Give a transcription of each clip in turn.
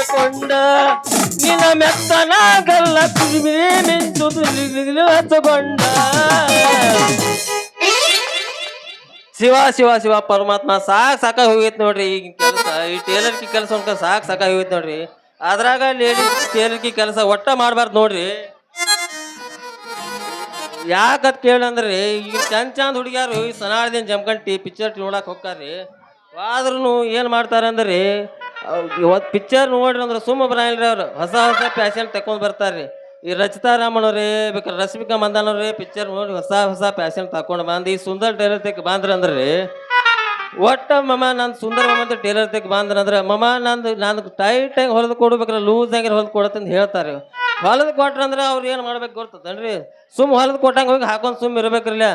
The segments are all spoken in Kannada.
ಹಾಕೊಂಡ ನಿನ್ನ ಮೆತ್ತನಾಗಲ್ಲ ಮಿಂಚುದು ಹಚ್ಚಕೊಂಡ ಶಿವ ಶಿವ ಶಿವ ಪರಮಾತ್ಮ ಸಾಕಾಗಿ ಹೋಗೈತಿ ನೋಡ್ರಿ ಈಗ ಕೆಲಸ ಈ ಟೇಲರ್ಕಿ ಕೆಲಸ ಅನ್ಕ ಸಾಕಾಗಿ ಹೋಗೈತಿ ನೋಡ್ರಿ. ಅದ್ರಾಗ ಲೇಡೀಸ್ ಟೇಲರ್ಕಿ ಕೆಲಸ ಒಟ್ಟ ಮಾಡ್ಬಾರ್ದು ನೋಡ್ರಿ. ಯಾಕತ್ ಕೇಳಂದ್ರಿ ಈಗ ಚಂದ ಹುಡುಗ್ಯಾರು ಈ ಸನಾಳದಿನ ಜಮ್ಕಂಟಿ ಪಿಕ್ಚರ್ ನೋಡಕ್ ಹೋಗ್ತಾರ್ರಿ. ಆದ್ರೂ ಏನ್ ಮಾಡ್ತಾರ ಅಂದ್ರಿ ಇವತ್ತು ಪಿಕ್ಚರ್ ನೋಡ್ರಿ ಅಂದ್ರೆ ಸುಮ್ಮ ಬರಂಗಿಲ್ರಿ ಅವ್ರು ಹೊಸ ಹೊಸ ಪ್ಯಾಷನ್ ತಕೊಂಡ್ ಬರ್ತಾರ್ರಿ. ಈ ರಚಿತಾ ರಾಮಣ್ಣವ್ರಿ ಬೇಕಾದ್ರೆ ರಶ್ಮಿಕಾ ಮಂದಾನವ್ರಿ ಪಿಕ್ಚರ್ ನೋಡಿ ಹೊಸ ಹೊಸ ಪ್ಯಾಷನ್ ತಕೊಂಡ್ ಬಂದು ಈ ಸುಂದರ್ ಟೇಲರ್ ತೆಕ್ ಬಾಂದ್ರ ಅಂದ್ರಿ ಒಟ್ಟ ಮಮ್ಮ ನಂದು ಸುಂದರ ಮಮ್ಮ ಅಂತ ಟೇಲರ್ ತೆಕ್ ಬಾಂದ್ರ ಅಂದ್ರೆ ಮಮ್ಮ ನಂದು ಟೈಟ್ ಆಗಿ ಹೊಲದು ಕೊಡ್ಬೇಕ್ರ ಲೂಸ್ ಆಗಿ ಹೊಲದು ಕೊಡತ್ತಂತ ಹೇಳ್ತಾರೆ. ಹೊಲದು ಕೊಟ್ರಂದ್ರೆ ಅವ್ರು ಏನು ಮಾಡ್ಬೇಕು ಗೊತ್ತದನ್ರಿ ಸುಮ್ ಹೊಲದು ಕೊಟ್ಟಂಗೆ ಹೋಗಿ ಹಾಕೊಂಡು ಸುಮ್ ಇರ್ಬೇಕ್ರಲ್ಲ.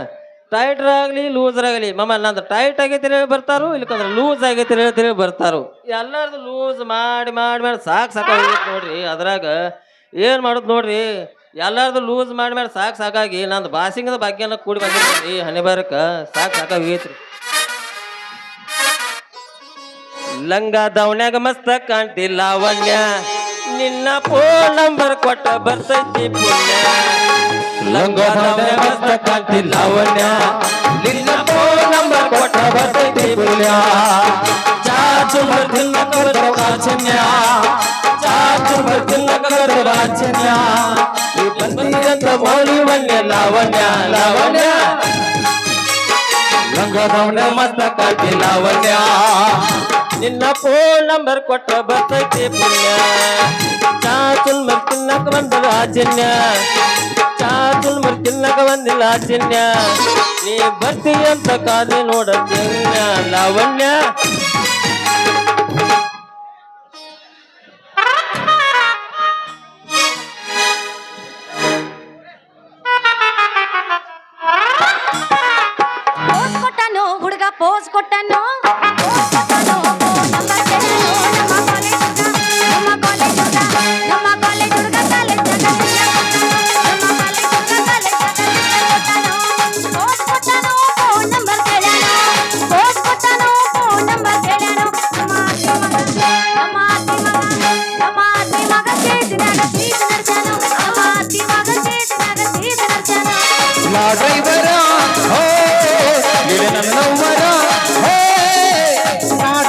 ಟೈಟರ್ ಆಗಲಿ ಲೂಸರ್ ಆಗಲಿ ಮಮ್ಮ ನಂದು ಟೈಟ್ ಆಗೈತಿ ಬರ್ತಾರು ಇಲ್ಲಕಂದ್ರೆ ಲೂಸ್ ಆಗೈತಿ ಹೇಳ್ತೀರಿ ಬರ್ತಾರು. ಎಲ್ಲಾರ್ದು ಲೂಸ್ ಮಾಡಿ ಮಾಡಿ ಮಾಡಿ ಸಾಕಾಗೈತಿ ನೋಡ್ರಿ. ಅದ್ರಾಗ ಏನು ಮಾಡೋದು ನೋಡ್ರಿ ಎಲ್ಲಾರ್ದು ಲೂಸ್ ಮಾಡಿ ಮಾಡಿ ಸಾಕಾಗಿ ನಂದು ಬಾಸಿಂಗದ ಭಾಗ್ಯನ ಕೂಡಿ ಬಂದಿರಿ ಹನಿ ಬಾರಕ ಸಾಕಾಗೈತ್ರಿ. ಲಂಗ ದವನ್ಯಾಗ ಮಸ್ತ ಕಾಣ್ತಿ ಲಾವಣ್ಯ ನಿನ್ನ ಫೋನ್ ನಂಬರ್ ಕೊಟ್ಟ ಬರ್ತೈತಿ ಪುಣ್ಯ. ಲಂಗ ದವನ್ಯಾಗ ಮಸ್ತ ಕಾಣ್ತಿ ಲಾವಣ್ಯ ನಿನ್ನ ಫೋನ್ ನಂಬರ್ ಕೊಟ್ಟ ಬರ್ತೈತಿ ಪುಣ್ಯ. ಚಾಚು ಬರ್ತಿಲ್ಲ ಕವರ ವಾಚನ್ಯ ಚಾಚು ಬರ್ತಿಲ್ಲ ಕವರ ವಾಚನ್ಯ ಈ ಬಂದಿರಂತ ಮೌಳಿ ವನ್ಯ ಲಾವಣ್ಯ ಲಾವಣ್ಯ ಲಂಗ ದವನ್ಯಾಗ ಮಸ್ತ ಕಾಣ್ತಿ ಲಾವಣ್ಯ ನಿನ್ನ ಫೋನ್ ನಂಬರ್ ಕೊಟ್ಟ ಬರ್ತೈತಿ ಪುಣ್ಯ. ಚಾಚುಲ್ ಮರ್ತಿನ್ನಕ ಬಂದಿಲ್ಲ ಆಚನ್ಯ ಚಾಚುಲ್ ಮರ್ತಿನ್ನಕ ಬಂದಿಲ್ಲ ಆಚನ್ಯ ನೀ ಬರ್ತಿ ಅಂತ ಕಾದಿ ನೋಡತ್ಯ ಲಾವಣ್ಯ. ಪೋಸ್ ಕೊಟ್ಟನು ಹುಡುಗ ಪೋಸ್ ಕೊಟ್ಟನು ಡ್ರೈವರ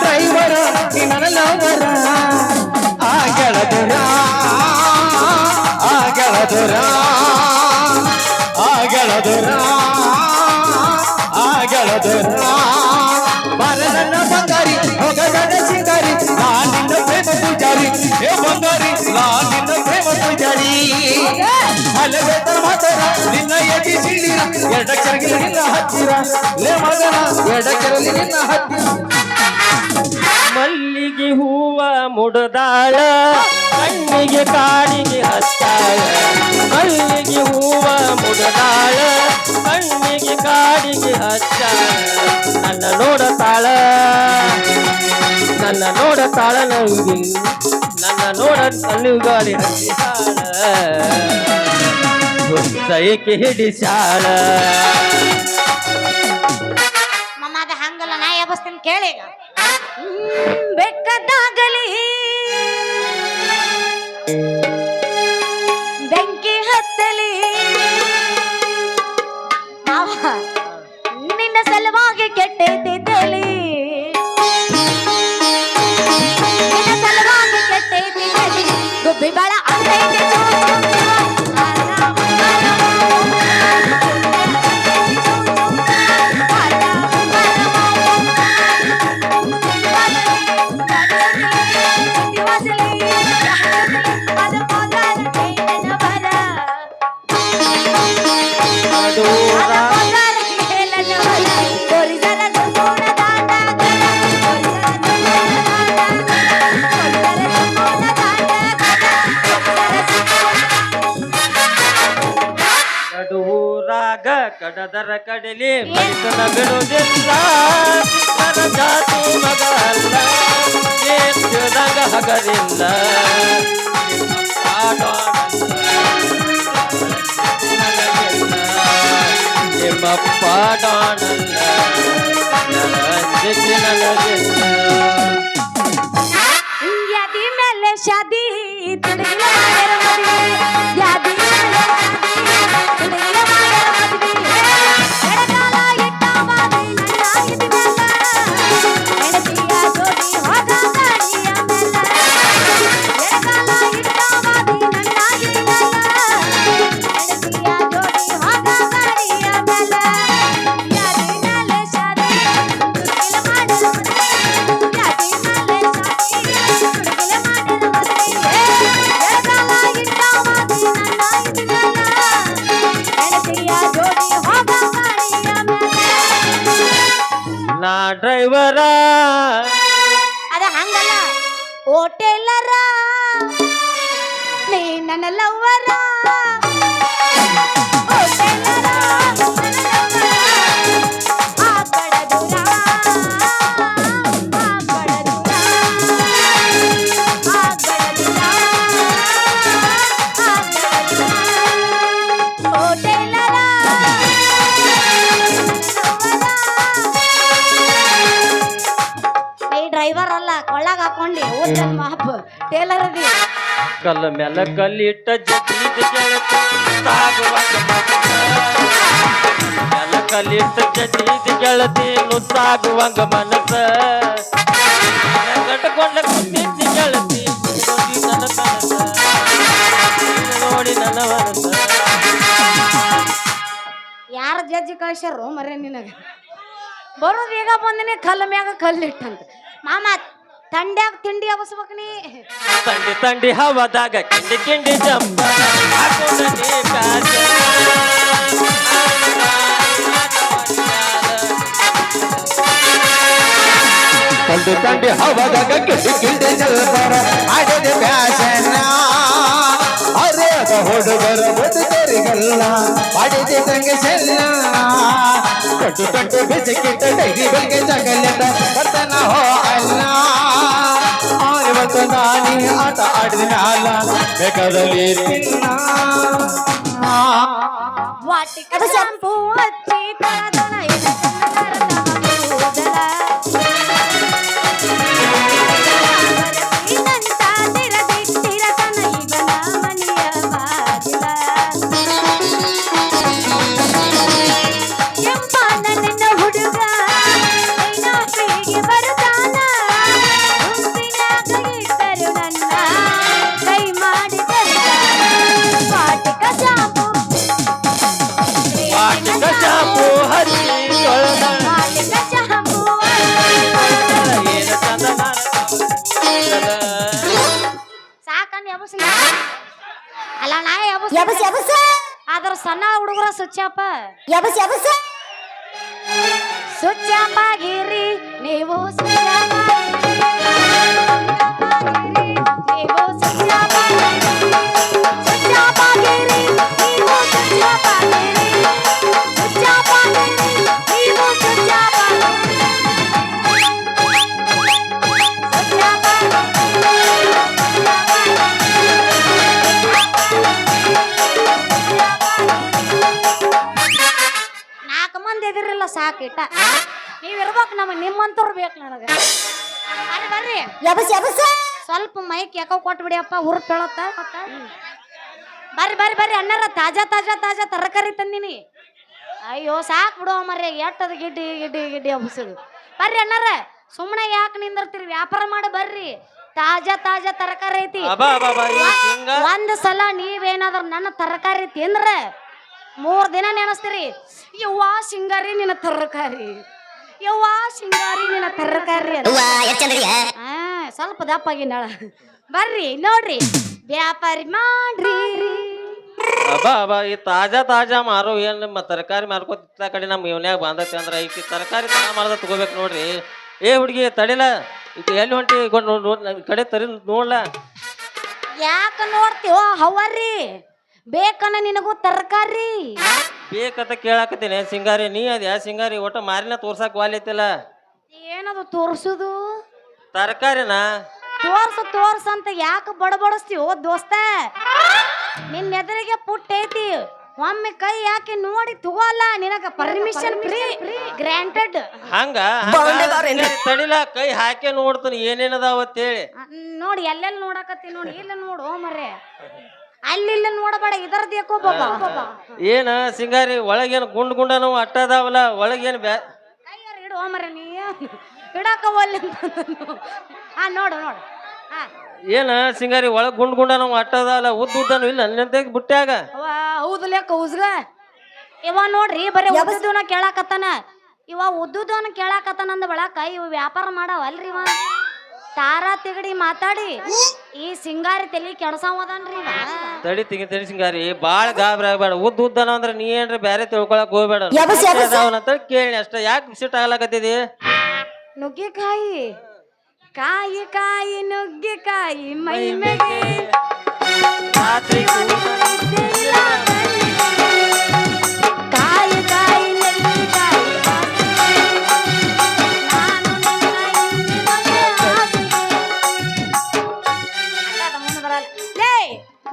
ಡ್ರೈವರ ನನ್ನ ಲವರ ಆಗಳದುರ ಆಗಳದುರ ಆಗಳದುರ ಆಗಳದುರ ಬರ ನನ್ನ ಬಂಗಾರಿ ಹೊಗಗಡ ಸಿಂಗಾರಿ ನಾನಿನ್ನ ಪ್ರೇಮ ಪೂಜಾರಿ ಹೇ ಬಂಗಾರಿ ನಾನಿನ್ನ ಪ್ರೇಮ ಪೂಜಾರಿ ಅಲಬೇತರ ಮಾತರ ನಿನ್ನ ಎಟಿ ಸಿಡಿರ ಎಡಕೆರಗಿಲಿ ನಿನ್ನ ಹತ್ತಿರ ಲೇ ಮಗನ ಎಡಕೆರಲಿ ನಿನ್ನ ಹತ್ತಿರ. ಮಲ್ಲಿಗೆ ಹೂವ ಮುಡದಾಳ ಕಣ್ಣಿಗೆ ಕಾಡಿಗೆ ಹತ್ತಾಳ ಮಲ್ಲಿಗೆ ಹೂವ ಮುಡದಾಳ ಕಣ್ಣಿಗೆ ಕಾಡಿಗೆ ಹತ್ತಾಳ ನನ್ನ ನೋಡತಾಳ ನಂಗೆ ನನ್ನ ನೋಡ ಕಣ್ಣುಗಾಡಿ ಹಚ್ಚಿಸಾಳ ಸೈಕೆ ಹಿಡಿಸಾಳ. ಮಮ್ಮ ಅದ ಹಂಗಲ್ಲ ನಾ ಯಾಬಸ್ತೀನಿ ಕೇಳೀಗ. ಬೆಕ್ಕದಾಗಲಿ ಬೆಂಕಿ ಹತ್ತಲಿ ನಿನ್ನ ಸಲುವಾಗಿ ಕೆಟ್ಟೈತಿ ತಲಿ ನಿನ್ನ ಸಲುವಾಗಿ ಕೆಟ್ಟೈತಿ ತಲಿ ಗುಬ್ಬಿ ಬಾಳ ಅಂತೈತಿ ಊರಾಗ ಕಡದರ ಕಡಲಿ ಮೈತನ ಬಿಡುವುದಿಲ್ಲ ಜಾತಿ ಮಗ ಅಲ್ಲ ದೇಶದಾಗ ಹಗರಿಲ್ಲ ನಿಮ್ಮಪ್ಪ ಡಾನಲ್ಲ ನನಗಿಲ್ಲ ಯದಿ ಮೇಲೆ ನಾಲೆ ಶಾದಿ ತುಡುಗಿಲ ಮಾಡ್ಯಾರ ಮದ್ವಿ ಯಾದಿ ನಾಲೆ ಶಾದಿ ತುಡುಗಿಲ ಮಾಡ್ಯಾರ ಮದ್ವಿ ಎಡಗಾಲ ಇಟ್ಟ ಬಾದಿ ನನ್ನ ಇದ್ಮೇಲ ಹೆಂಡತಿಯ ಜೋಡಿ ಹೋಗ ಗಾಡಿಯ ಮೇಲ ಎಡಗಾಲ ಇಟ್ಟ ಬಾದಿ ನನ್ನ ಇದ್ಮೇಲ ಹೆಂಡತಿಯ ಜೋಡಿ ಹೋಗ ಗಾಡಿಯ ಮೇಲ ಯಾದಿ ನಾಲೆ ಶಾದಿ ತುಡುಗಿಲ ಮಾಡ್ಯಾರ ಮದ್ವಿ ಯಾದಿ ನಾಲೆ ಶಾದಿ ತುಡುಗಿಲ ಮಾಡ್ಯಾರ ಮದ್ವಿ ಎಡಗಾಲ ಇಟ್ಟ ಬಾದಿ ನನ್ನ ಇದ್ಮೇಲ ಹೆಂಡತಿಯ ಜೋಡಿ ಹೋಗ ಗಾಡಿಯ ಮೇಲ ನಾ ಡ್ರೈವರ ಅದ ಹಂಗಲ್ಲ ಹೋಟೆಲರ ನೀ ನನ್ನ ಲವ್ವರ ಹೋಟೆಲರ ನನ್ನ ಲವ್ವರ ಆ ಕಡ ದೂರ ಆ ಕಡ ದೂರ ಆ ಕಡ ದೂರ ಆ ಕಡ ದೂರ ಹೋಟೆಲರ ಈ ಡ್ರೈವರ್ ಅಲ್ಲ ಕೊಳ್ಳಾಗ ಹಾಕೊಂಡಿ ಓದ್ದ ಮಾಪ್ ಟೇಲರ್ ಅದಿ ಕಲ್ಲ ಮ್ಯಾಲ ಕಲ್ಲಿಟ್ಟ ಜಗೀದ ಗೆಳತಿ ನುತ್ತಾಗುವಂಗ ಮ್ಯಾಲ ಕಲ್ಲಿಟ್ಟ ಜಗೀದ ಗೆಳತಿ ನುತ್ತಾಗುವಂಗ ಮನಸ ಕಟ್ಟಕೊಂಡ ಕುಂತಿದ್ದ ಗೆಳತಿ ನೋಡಿ ನನ್ನ ಕನಸ ನೋಡಿ ನನ್ನ ಮನಸ ಯಾರ ಜಡ್ಜಿ ಕಳ್ಸ್ಯಾರೋ ಮರೆ ನಿನಗ ಬರೋದು ಈಗ ಬಂದಿನಿ ಕಲ್ಲ ಮ್ಯಾಗ ಕಲ್ಲಿಟ್ಟಂತ ಮಾಮ ತಂಡ್ಯಾಗ ತಿಂಡಿ ಅವಸ್ಬೇಕ ನೀ ತಂಡಿ ತಂಡಿ ಹವದಾಗ ಕಿಂಡಿ ಕಿಂಡಿ ಜಂಪ ಹಾಕೊಂಡ ನೀ ಪ್ಯಾಚ ತಂದು ತಂಡಿ ಹವದಾಗ ಕಿಂಡಿ ಜಲ್ಬರ ಮಾಡಿದ ಫ್ಯಾಷನ್ ಅರೇದ ಹುಡುಗರ ಬದುಕರಿಗಲ್ಲ ಮಾಡಿದೆ ತಂಗೆ ಚೆಲ್ಲ ಕಟ್ಟು ಕಟ್ಟು ಬೆಸಕಿಟ್ಟ ಡೈರಿ ಬೆಳಗ್ಗೆ ಜಗಲ್ಲದ ಬರ್ತನ ಹೋ ಅಲ್ಲ ಇವತ್ತು ನಾನಿ ಆಟ ಆಡಿದ ಮ್ಯಾಲ ಬೇಕಾದಲ್ಲಿ ತಿನ್ನ ವಾಟಿಕ ಶಾಂಪೂ ಹಚ್ಚಿ ತಳದನ ಎಡ ಚಂದನರ ಕೂದಲ ಬರಸಿನಂತ ತಿರದಿಟ್ಟಿರತನ ಇವನ ಮನೆಯ ಬಾಗಿಲ ಕೆಂಪನ ನಿನ್ನ ಹುಡುಗ ಐನಾಪಿಗೆ ಬರುತ್ತಾನ ಗುಂಪಿನಾಗ ಇಟ್ಟರು ನನ್ನ ಕೈ ಮಾಡಿ ತರುತ್ತಾನ ವಾಟಿಕ ಶಾಂಪೂ ವಾಟಿಕ ಶಾಂಪೂ ಹಚ್ಚಿ ತೊಳೆದ ವಾಟಿಕ ಶಾಂಪೂ ಏನ ಚಂದನ ಸಾಕಂದ್ ಯಬಸ್ ಅಲ್ಲ ನಾ ಯಬಸ್ ಆದ್ರ ಸಣ್ಣ ಹುಡುಗರ ಸುಚ್ಚಪ್ಪ ಯಬಸ್ ಸುಚ್ಚಪ್ಪಾಗಿರಿ ನೀವು ಸುಚ್ಚಪ್ಪಾಗಿರಿ ನೀವು ಸುಚ್ಚಪ್ಪಾಗಿರಿ ಸುಚ್ಚಪ್ಪಾಗಿರಿ ನೀವು ಸುಚ್ಚಪ್ಪಾಗಿರಿ ಸುಚ್ಚಪ್ಪಾಗಿರಿ ನೀವು ಸುಚ್ಚಪ್ಪಾಗಿರಿ ನಾಲ್ಕು ಮಂದಿ ಎದಿರಿಲ್ಲ ಸಾಕಿಟ್ಟ ನೀವ್ ಇರ್ಬೇಕು ನಮಗ್ ನಿಮ್ಮಂತವ್ರು ಬೇಕು ನನಗ ಬರ್ರಿ ಬರ್ರಿ ಸ್ವಲ್ಪ ಮೈಕ್ ಯಾಕೋ ಕೊಟ್ಬಿಡಿಯಪ್ಪ ಹುರ್ಪ್ ಹೇಳತ್ತ ಬರ್ರಿ ಬರ್ರಿ ಬರ್ರಿ ಅಣ್ಣಾರ ತಾಜಾ ತಾಜಾ ತಾಜಾ ತರಕಾರಿ ತಂದಿನಿ ಅಯ್ಯೋ ಸಾಕ್ ಬಿಡುವ ಮರ್ರಿ ಎಟ್ಟದ ಗಿಡ್ಡಿ ಗಿಡ್ಡಿ ಗಿಡ್ಡಿ ಹಬ್ಸದು ಬರ್ರಿ ಅಣ್ಣಾರ ಸುಮ್ಮನೆ ಯಾಕೆ ನಿಂದಿರ್ತೀರಿ ವ್ಯಾಪಾರ ಮಾಡಿ ಬರ್ರಿ ತಾಜಾ ತಾಜಾ ತರಕಾರಿ ಐತಿ ಅಬಾ ಅಬಾ ಅಬಾ ಈ ಹಿಂಗ ಒಂದ್ ಸಲ ನೀವೇನಾದ್ರ ನನ್ನ ತರಕಾರಿ ತಿಂದ್ರ 3 ದಿನ ನೆನಸ್ತೀರಿ ಯವ್ವಾ ಸಿಂಗಾರಿ ನಿನ್ನ ತರಕಾರಿ ಯವ್ವಾ ಸಿಂಗಾರಿ ನಿನ್ನ ತರಕಾರಿ ಸ್ವಲ್ಪ ದಪ್ಪಾಗಿನಾಳ ಬರ್ರಿ ನೋಡ್ರಿ ವ್ಯಾಪಾರಿ ಮಾಡ್ರಿ ಅಬಾ ಅಬಾ ಈ ತಾಜಾ ತಾಜಾ ಮಾರೋ ಏನ್ ನಿಮ್ಮ ತರಕಾರಿ ಮಾರ್ಕೋತ ಕಡೆ ನಮ್ಮ ಇವನ್ಯಾಗ ಬಾಂಧತಿ ಅಂದ್ರ ಈಕಿ ತರಕಾರಿ ತರ ಮಾರದ ತಗೋಬೇಕು ನೋಡ್ರಿ ಏ ಹುಡುಗಿ ತಡಿಲ ಈಗ ಎಲ್ಲಿ ಹೊಂಟಿ ಕಡೆ ತರಿ ನೋಡ್ಲ ಯಾಕ ನೋಡ್ತೀವ ಹವರ್ರಿ ಬೇಕನ್ನ ನಿನಗೂ ತರಕಾರಿ ಬೇಕಂತ ಕೇಳಾಕತ್ತೀನಿ ಸಿಂಗಾರಿ ನೀ ಅದ ಯಾ ಸಿಂಗಾರಿ ಒಟ್ಟ ಮಾರಿನ ತೋರ್ಸಾಕ ವಾಲಿತ್ತಿಲ್ಲ ಏನದು ತೋರ್ಸುದು ತರಕಾರಿನ ತೋರ್ಸ ಅಂತ ಯಾಕೆ ಬಡಬಡಿಸ್ತೀವೋ ದೋಸ್ತ ನಿನ್ನ ಎದುರಿಗೆ ಪುಟ್ಟ ಐತಿ ಒಮ್ಮೆ ಕೈ ಯಾಕೆ ನೋಡಿ ತಗೋಲ್ಲ ನಿನಗ ಪರ್ಮಿಷನ್ ಫ್ರೀ ಗ್ರಾಂಟೆಡ್ ಹಂಗ ತಡಿಲ ಕೈ ಹಾಕಿ ನೋಡ್ತಾನ ಏನೇನದಾವ ಅಂತೇಳಿ ನೋಡಿ ಎಲ್ಲೆಲ್ಲಿ ನೋಡಕತ್ತಿ ನೋಡಿ ಇಲ್ಲ ನೋಡು ಮರ್ರೆ ಅಲ್ಲಿ ನೋಡಬೇಡ ಇದರದ್ದು ಯಾಕೋ ಬಾಬಾ ಏನ ಸಿಂಗಾರಿ ಒಳಗೇನು ಗುಂಡ್ ನಾವು ಅಟ್ಟದಾವಲ್ಲ ಒಳಗೇನು ಕೈಯಾರ ಇಡು ಮರ್ರೆ ನೀ ಇಡಾಕವಲ್ಲ ನೋಡು ನೋಡು ಏನ ಸಿಂಗಾರಿ ಒಳಗ್ ಗುಂಡ್ ನಾವು ಅಟ್ಟದಾವಲ್ಲ ಉದ್ದನು ಇಲ್ಲ ಅಲ್ಲಂತ ಬುಟ್ಟ್ಯಾಗ ಹೌದು ಲೆಕ್ಕ ಉಸ್ಗ ಇವ ನೋಡ್ರಿ ಬರೀ ಉದ್ದುದವನ ಕೇಳಾಕತ್ತಾನ ಇವ ಉದ್ದುದವನ ಕೇಳಾಕತ್ತಾನ ಅಂದ ಬಳಕ ಇವ ವ್ಯಾಪಾರ ಮಾಡವಲ್ರಿ ಇವ ತಾರಾ ತಿಗಡಿ ಮಾತಾಡಿ ಈ ಸಿಂಗಾರಿ ತಲಿ ಕೆಡಸಾವದನ್ರಿ ತಡಿ ಸಿಂಗಾರಿ ಬಾಳ ಗಾಬರಿ ಆಗ್ಬೇಡ ಉದ್ದನ ಅಂದ್ರ ನೀ ಏನ್ರಿ ಬ್ಯಾರೆ ತಿಳ್ಕೊಳಕ್ ಹೋಗ್ಬೇಡ ಅಂತ ಕೇಳಿ ಅಷ್ಟ ಯಾಕೆ ವಿಸಿಟ್ ಆಗ್ಲಾಕತ್ತಿದಿ ನುಗ್ಗಿಕಾಯಿ ಕಾಯಿ ಕಾಯಿ ನುಗ್ಗಿಕಾಯಿ ಮೈ ಮೇಲೆ ರಾತ್ರಿ ಕಾಯಿ ಕಾಯಿ ನುಗ್ಗಿಕಾಯಿ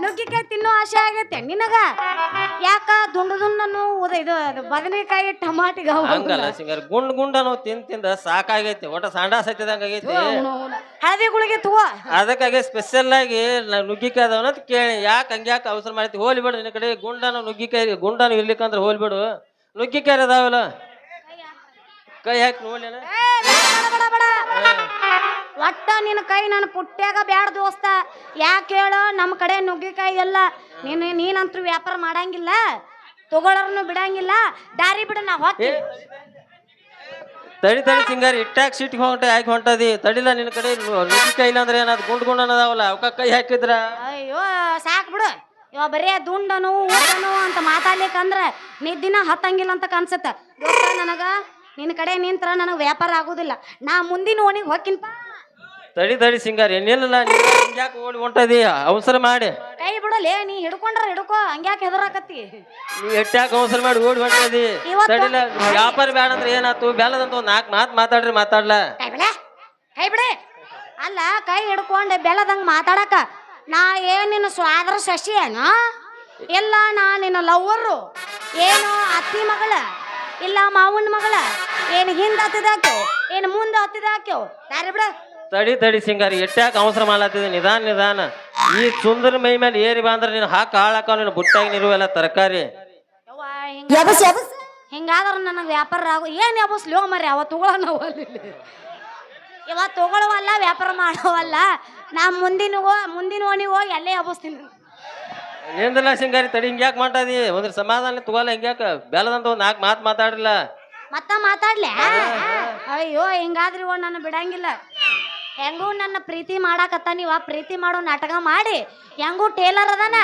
ನುಗ್ಗಿಕಾಯಿ ತಿನ್ನೋ ಆಸೆ ಆಗೈತೆ ನಿನಗ ಯಾಕ ದುಂಡನು ಇದು ಬದನೆಕಾಯಿ ಟಮಾಟಿಗೆ ಹಂಗಲ್ಲ ಸಿಂಗಾರಿ ಗುಂಡ ನಾವು ತಿಂದ ಸಾಕಾಗೈತಿ ಒಟ್ಟ ಸಂಡಾಸ್ ಹತ್ತಿದಂಗ ಆಗೈತಿ ಹಳದಿ ಗುಳಿಗೆ ತಗೋ ಅದಕ್ಕಾಗಿ ಸ್ಪೆಷಲ್ ಆಗಿ ನುಗ್ಗಿಕಾಯಿ ಅದಾವ ಅಂತ ಕೇಳಿ ಯಾಕೆ ಹಂಗ್ಯಾಕೆ ಅವಸರ ಮಾಡೈತಿ ಹೋಲಿಬಿಡು ನಿನ್ನ ಕಡೆ ನುಗ್ಗಿಕಾಯಿ ಗುಂಡನು ಇರ್ಲಿಕ್ಕಂದ್ರೆ ಹೋಲ್ಬಿಡು ನುಗ್ಗಿಕಾಯಿ ಅದಾವಲ್ಲ ಕೈ ಹಾಕಿ ನೋಡ್ಲೇನ ಒಟ್ಟ ನಿನ್ನ ಕೈ ನನ್ನ ಪುಟ್ಟ್ಯಾಗ ಬ್ಯಾಡ ದೋಸ್ತ ಯಾಕೆ ಹೇಳು ನಮ್ಮ ಕಡೆ ನುಗ್ಗಿಕಾಯಿ ಎಲ್ಲ ನೀನಂತೂ ವ್ಯಾಪಾರ ಮಾಡಂಗಿಲ್ಲ ತಗೊಳರ್ನು ಬಿಡಂಗಿಲ್ಲ ದಾರಿ ಬಿಡ ನಾ ಹೋಗ್ತೀನಿ ತಡಿ ಸಿಂಗಾರಿ ಇಟ್ಟಾಗ ಸಿಟ್ಟಿಗೆ ಹಾಕಿ ಹೊಂಟದಿ ತಡಿಲ್ಲ ನಿನ್ನ ಕಡೆ ನುಗ್ಗಿಕಾಯಿ ಇಲ್ಲ ಅಂದ್ರೆ ಏನದು ಗುಂಡ್ ಅದಾವಲ್ಲ ಅವಕ್ಕ ಕೈ ಹಾಕಿದ್ರ ಅಯ್ಯೋ ಸಾಕ್ ಬಿಡು ಇವ ಬರೀ ದುಂಡನು ಊಟನು ಅಂತ ಮಾತಾಡ್ಲಿಕ್ಕಂದ್ರ ನಿದ್ದಿನ ಹತ್ತಂಗಿಲ್ಲ ಅಂತ ಕಾಣಿಸುತ್ತ ನನಗ ನಿನ್ನ ಕಡೆ ನಿಂತ್ರ ನನಗೆ ವ್ಯಾಪಾರ ಆಗುದಿಲ್ಲ ನಾ ಮುಂದಿನ ಓಣಿಗೆ ಹೋಗ್ಕಿನ್ಪ ತಡಿ ಸಿಂಗಾರಿ ಏನಿಲ್ಲ ಹಂಗ್ಯಾಕೆ ಓಡಿ ಹೊಂಟದಿ ಅವಸರ ಮಾಡಿ ಕೈ ಬಿಡಲೇ ನೀ ಹಿಡ್ಕೊಂಡ್ರ ಹಿಡ್ಕೋ ಹಂಗ್ಯಾಕೆ ಹೆದರಾಕತ್ತಿ ನೀ ಎಟ್ಟಾಕ ಅವಸರ ಮಾಡಿ ಓಡಿ ಹೊಂಟದಿ ತಡಿಲ್ಲ ವ್ಯಾಪಾರ ಬೇಡ ಅಂದ್ರೆ ಏನಾಯ್ತು ಬೇಲದಂತ ಒಂದು 4 ಮಾತು ಮಾತಾಡ್ರಿ ಮಾತಾಡ್ಲ ಕೈ ಬಿಡೆ ಅಲ್ಲ ಕೈ ಹಿಡ್ಕೊಂಡೆ ಬೆಲ್ಲದಂಗ ಮಾತಾಡಕ ನಾ ನಿನ್ನ ಸ್ವಾದ್ರ ಶಶಿ ಏನೋ ಇಲ್ಲ ನಾ ನಿನ್ನ ಲವ್ವರು ಏನು ಅತ್ತಿ ಮಗಳ ಇಲ್ಲ ಮಾವನ ಮಗಳ ಏನು ಹಿಂದೆ ಹತ್ತಿದಾಕ್ಯೋ ಏನು ಮುಂದೆ ಹತ್ತಿದಾಕ್ಯೋ ದಾರಿ ಬಿಡ ತಡಿ ಸಿಂಗಾರಿ ಎಟ್ಟಾಕ ಅವಸರ ಮಾಡ್ಲತ್ತಿದೆ ನಿಧಾನ ಈ ಸುಂದರ ಮೈ ಮೇಲೆ ಏರಿ ಬಂದ್ರೆ ನೀನು ಹಾಳಾಕ ನೀನು ಬುಟ್ಟಾಗಿ ನಿರುವೆಲ್ಲ ತರಕಾರಿ ಹಿಂಗಾದ್ರ ನನಗೆ ವ್ಯಾಪಾರ ಆಗು ಏನ್ ಯಾಬಸ್ಲೋ ಮರಿ ಅವ ತಗೊಳ್ಳೋಣ ಇವ ತಗೊಳ್ಳವಲ್ಲ ವ್ಯಾಪಾರ ಮಾಡೋವಲ್ಲ ನಾ ಮುಂದಿನ ಓಣಿಗೆ ಹೋಗಿ ಅಲ್ಲೇ ಯಾಬಸ್ತೀನಿ ಏನಿಲ್ಲ ಸಿಂಗಾರಿ ತಡಿ ಹಿಂಗ್ಯಾಕೆ ಮಾಡ್ತದಿ ಒಂದ್ರ ಸಮಾಧಾನ ತಗೋಲ್ಲ ಹಿಂಗ್ಯಾಕ ಬೇಲದಂತ ಒಂದು 4 ಮಾತು ಮಾತಾಡ್ರಲ್ಲ ಮತ್ತ ಮಾತಾಡ್ಲೆ ಅಯ್ಯೋ ಹಿಂಗಾದ್ರಿ ನನ್ನ ಬಿಡಂಗಿಲ್ಲ ಹೆಂಗೂ ನನ್ನ ಪ್ರೀತಿ ಮಾಡಾಕತ್ತ ನೀವ ಪ್ರೀತಿ ಮಾಡೋ ನಾಟಕ ಮಾಡಿ ಹೆಂಗೂ ಟೇಲರ್ ಅದಾನ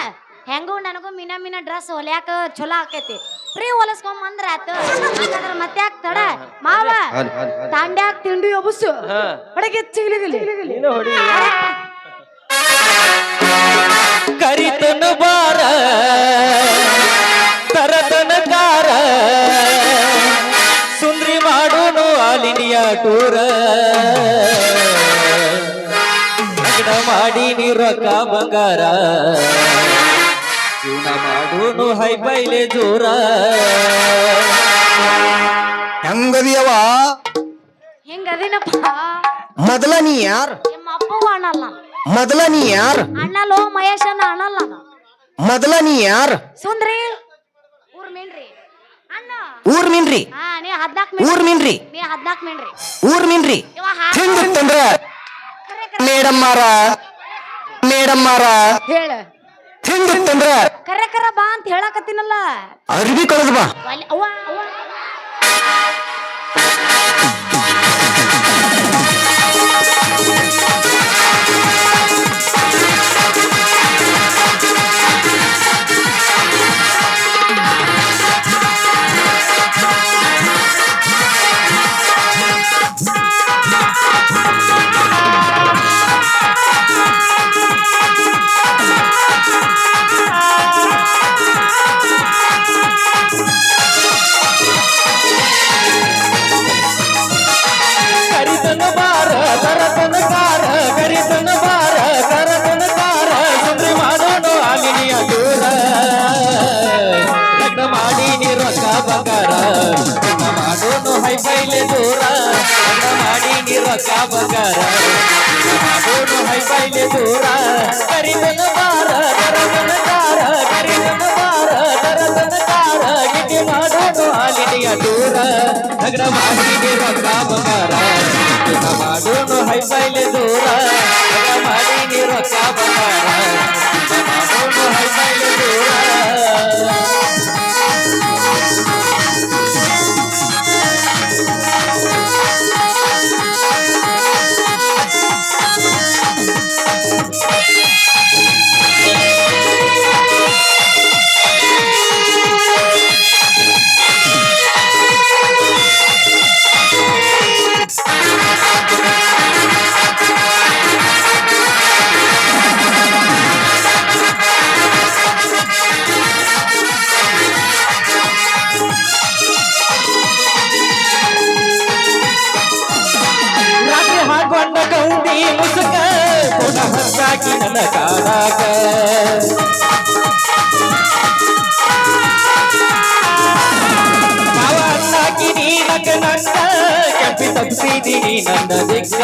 ಹೆಂಗೂ ನನಗೂ ಮಿನ ಡ್ರೆಸ್ ಹೊಲ್ಯಾಕ ಚಲೋ ಆಕೈತಿ ಫ್ರೀ ಹೊಲಸ್ಕೊಂಬಂದ್ರ ಆತ ಮತ್ತೆ ತಡ ಮಾವ ತಾಂಡ್ಯಾಕ ತಿಂಡಿ ಒಬಸು ಹೊಡಗೆ ಕರಿತನ ಬಾರ ತರತನ ಕಾರ ಸುಂದ್ರಿ ಮಾಡೋನು ಆಲಿನಿಯ ಟೂರ ಮಾಡಿ ನೀ ರೊಕ್ಕ ಬಂಗಾರ ಜೀವನ ಮಾಡೋನು ಹೈ ಬೈಲೆ ಜೋರ ಹೆಂಗದಿಯವ ಹೆಂಗದಿನಪ್ಪ ಮೊದಲ ನೀ ಯಾರು ನಿಮ್ಮ ಅಪ್ಪಗೂ ಅಣ್ಣಲ್ಲ ಮೊದಲ ನೀ ಯಾರು ಅಣ್ಣಲೋ ಮಹೇಶನ ಅಣ್ಣಲ್ಲ ಮೊದಲ ನೀ ಯಾರು ಸುಂದ್ರಿ ಊರ್ ಮೀನ್ರಿ ಅಣ್ಣ ಊರ್ ಮೀನ್ರಿ ನೀ 14 ಊರ್ ಮೀನ್ರಿ ನೀ 14 ಮೀನ್ರಿ ಊರ್ ಮೀನ್ರಿ ಹಿಂಗಂದ್ರ ಮೇಡಮ್ ಮಾರ ಹೇಳ ಹಿಂಗಂದ್ರ ಕರೆ ಬಾ ಅಂತ ಹೇಳಕತ್ತೀನಲ್ಲ ಅರ್ಬಿ ಕಳೆದ ಬಾ ರೊಕ್ಕ ಬಂಗಾರ ಮಾಡೋನು ಹೈಫೈಲೆ ದೂರ ಕರಿದನ ಬಾರ ದರದನ ಕಾರ ಕರಿದನ ಬಾರ ದರದನ ಕಾರ ಗಿಟಿ ಮಾಡೋನು ಹಾಲಿನೆಯ ದೂರ ನಗರ ಮಾಡಿಗೆ ರೊಕ್ಕ ಬಂಗಾರ ಮಾಡೋನು ಹೈಫೈಲೆ ದೂರ ನಗರ ಮಾಡಿಗೆ ರೊಕ್ಕ ಬಂಗಾರ ಮಾಡೋನು ಹೈಫೈಲೆ ದೂರ ರಾತ್ರಿ ಹಾಕೊಂಡ ಗೌಂಡಿ ಮುಸುಕ ಪುನಃ ಹಂಚಾಕಿ ನನ್ನ ಕಾಡಾಕ ಮಾವ ಅನ್ನಾಕಿ ನೀನಕ ನನ್ನ ಕೆಂಪಿ ತಪ್ಪಿದೀನಿ ನನ್ನ ದಿಕ್ಕ